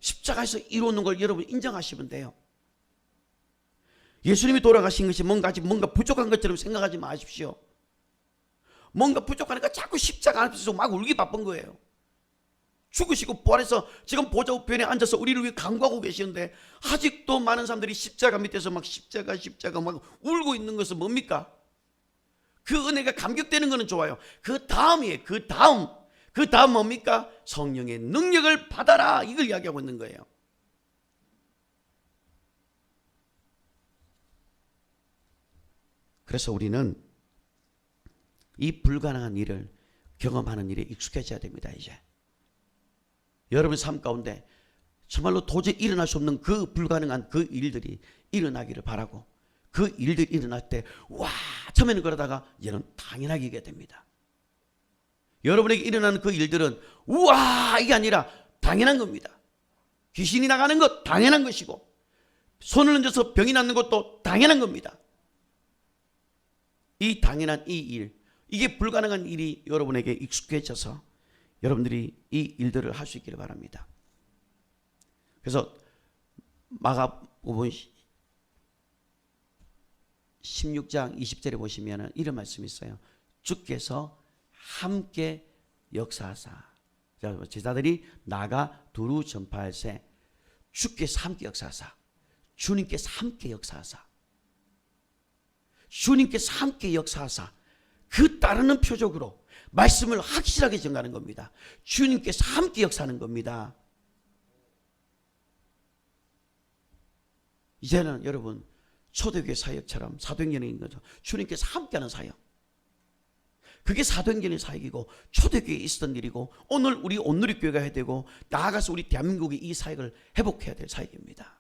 십자가에서 이루어 놓은 걸 여러분 인정하시면 돼요. 예수님이 돌아가신 것이 뭔가 부족한 것처럼 생각하지 마십시오. 뭔가 부족하니까 자꾸 십자가 앞에서 막 울기 바쁜 거예요. 죽으시고 부활해서 지금 보좌 우편에 앉아서 우리를 위해 간구하고 계시는데 아직도 많은 사람들이 십자가 밑에서 막 십자가 막 울고 있는 것은 뭡니까? 그 은혜가 감격되는 것은 좋아요. 그 다음이에요. 그 다음 뭡니까? 성령의 능력을 받아라, 이걸 이야기하고 있는 거예요. 그래서 우리는 이 불가능한 일을 경험하는 일에 익숙해져야 됩니다. 이제 여러분 삶 가운데 정말로 도저히 일어날 수 없는 그 불가능한 그 일들이 일어나기를 바라고, 그 일들이 일어날 때 와 처음에는 그러다가 이제는 당연하게 이게 됩니다. 여러분에게 일어나는 그 일들은 우와 이게 아니라 당연한 겁니다. 귀신이 나가는 것 당연한 것이고, 손을 얹어서 병이 낫는 것도 당연한 겁니다. 이 당연한 이 일, 이게 불가능한 일이 여러분에게 익숙해져서 여러분들이 이 일들을 할 수 있기를 바랍니다. 그래서 마가복음 16장 20절에 보시면 이런 말씀이 있어요. 주께서 함께 역사하사, 제자들이 나가 두루 전파할세, 주께서 함께 역사하사, 주님께서 함께 역사하사, 주님께서 함께 역사하사, 그 따르는 표적으로 말씀을 확실하게 전가하는 겁니다. 주님께서 함께 역사하는 겁니다. 이제는 여러분 초대교회 사역처럼 사도행전인 거죠. 주님께서 함께하는 사역, 그게 사도행전의 사역이고 초대교회에 있었던 일이고 오늘 우리 온누리교회가 해야 되고 나아가서 우리 대한민국이 이 사역을 회복해야 될 사역입니다.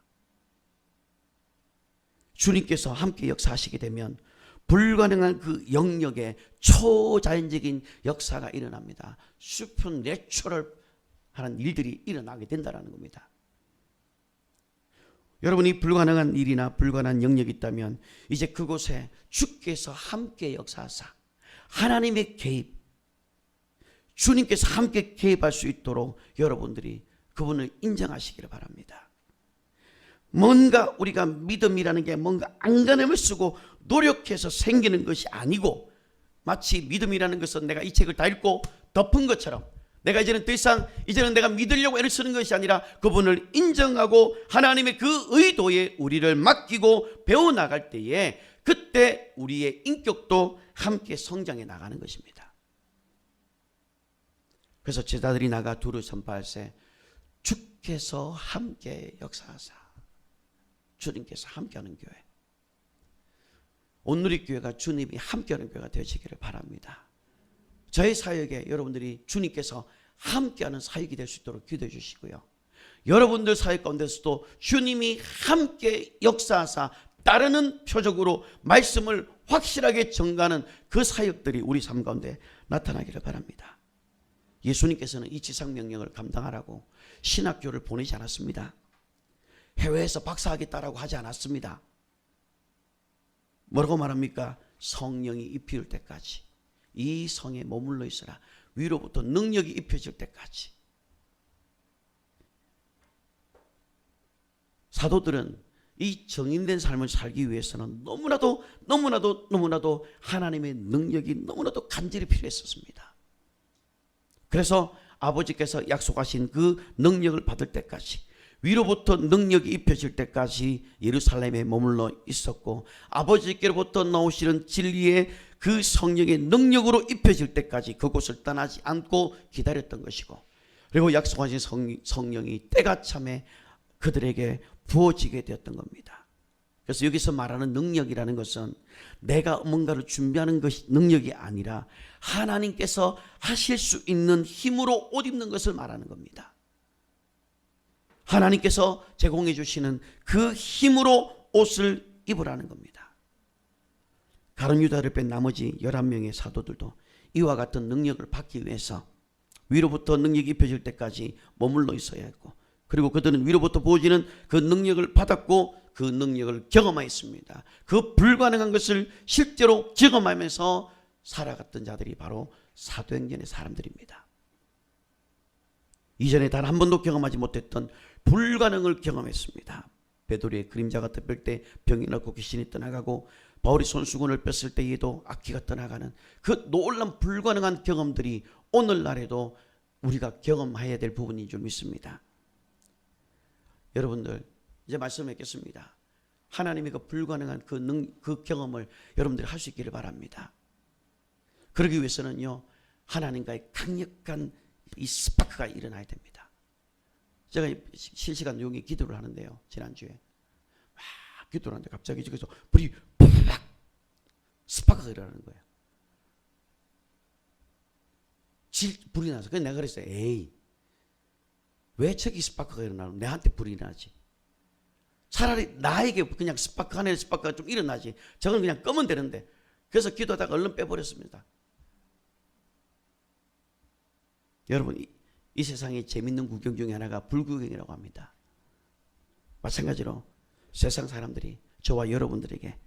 주님께서 함께 역사하시게 되면 불가능한 그 영역에 초자연적인 역사가 일어납니다. 슈퍼내추럴 하는 일들이 일어나게 된다는 겁니다. 여러분이 불가능한 일이나 불가능한 영역이 있다면 이제 그곳에 주께서 함께 역사하사 하나님의 개입, 주님께서 함께 개입할 수 있도록 여러분들이 그분을 인정하시기를 바랍니다. 뭔가 우리가 믿음이라는 게 뭔가 안간힘을 쓰고 노력해서 생기는 것이 아니고, 마치 믿음이라는 것은 내가 이 책을 다 읽고 덮은 것처럼 내가 이제는 더 이상 내가 믿으려고 애를 쓰는 것이 아니라 그분을 인정하고 하나님의 그 의도에 우리를 맡기고 배워나갈 때에 그때 우리의 인격도 함께 성장해 나가는 것입니다. 그래서 제자들이 나가 두루 전파할세 주께서 함께 역사하사, 주님께서 함께하는 교회, 온누리교회가 주님이 함께하는 교회가 되시기를 바랍니다. 저의 사역에 여러분들이 주님께서 함께하는 사역이 될 수 있도록 기도해 주시고요. 여러분들 사역 가운데서도 주님이 함께 역사하사 따르는 표적으로 말씀을 확실하게 증가하는 그 사역들이 우리 삶 가운데 나타나기를 바랍니다. 예수님께서는 이 지상 명령을 감당하라고 신학교를 보내지 않았습니다. 해외에서 박사하겠다라고 하지 않았습니다. 뭐라고 말합니까? 성령이 입힐 때까지 이 성에 머물러 있으라. 위로부터 능력이 입혀질 때까지. 사도들은 이 정인된 삶을 살기 위해서는 너무나도 하나님의 능력이 너무나도 간절히 필요했었습니다. 그래서 아버지께서 약속하신 그 능력을 받을 때까지, 위로부터 능력이 입혀질 때까지 예루살렘에 머물러 있었고, 아버지께로부터 나오시는 진리의 그 성령의 능력으로 입혀질 때까지 그곳을 떠나지 않고 기다렸던 것이고, 그리고 약속하신 성령이 때가 참에 그들에게 부어지게 되었던 겁니다. 그래서 여기서 말하는 능력이라는 것은 내가 뭔가를 준비하는 것이 능력이 아니라 하나님께서 하실 수 있는 힘으로 옷 입는 것을 말하는 겁니다. 하나님께서 제공해 주시는 그 힘으로 옷을 입으라는 겁니다. 가룟 유다를 뺀 나머지 11명의 사도들도 이와 같은 능력을 받기 위해서 위로부터 능력이 입혀질 때까지 머물러 있어야 했고, 그리고 그들은 위로부터 부어지는 그 능력을 받았고 그 능력을 경험하였습니다. 그 불가능한 것을 실제로 경험하면서 살아갔던 자들이 바로 사도행전의 사람들입니다. 이전에 단 한 번도 경험하지 못했던 불가능을 경험했습니다. 베드로의 그림자가 덮일 때 병이 낫고 귀신이 떠나가고, 바울이 손수건을 뺐을 때에도 악귀가 떠나가는 그 놀라운 불가능한 경험들이 오늘날에도 우리가 경험해야 될 부분인 줄 믿습니다. 여러분들 이제 말씀드리겠습니다. 하나님의 그 불가능한 그 경험을 여러분들이 할 수 있기를 바랍니다. 그러기 위해서는요, 하나님과의 강력한 이 스파크가 일어나야 됩니다. 제가 실시간 용의 기도를 하는데요, 지난주에 막 기도를 하는데 갑자기 저기서 불이 팍 스파크가 일어나는 거예요. 불이 나서 그래서 내가 그랬어요. 에이, 왜 저기 스파크가 일어나면 내한테 불이 나지? 차라리 나에게 그냥 스파크, 하늘의 스파크가 좀 일어나지. 저건 그냥 끄면 되는데. 그래서 기도하다가 얼른 빼버렸습니다. 여러분, 이 세상에 재밌는 구경 중에 하나가 불구경이라고 합니다. 마찬가지로 세상 사람들이 저와 여러분들에게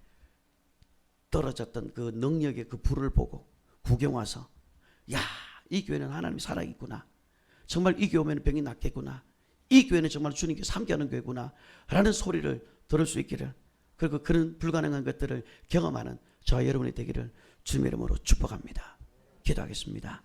떨어졌던 그 능력의 그 불을 보고 구경 와서, 야, 이 교회는 하나님이 살아있구나, 정말 이 교회 오면 병이 낫겠구나, 이 교회는 정말 주님께 함께하는 교회구나 라는 소리를 들을 수 있기를, 그리고 그런 불가능한 것들을 경험하는 저와 여러분이 되기를 주님의 이름으로 축복합니다. 기도하겠습니다.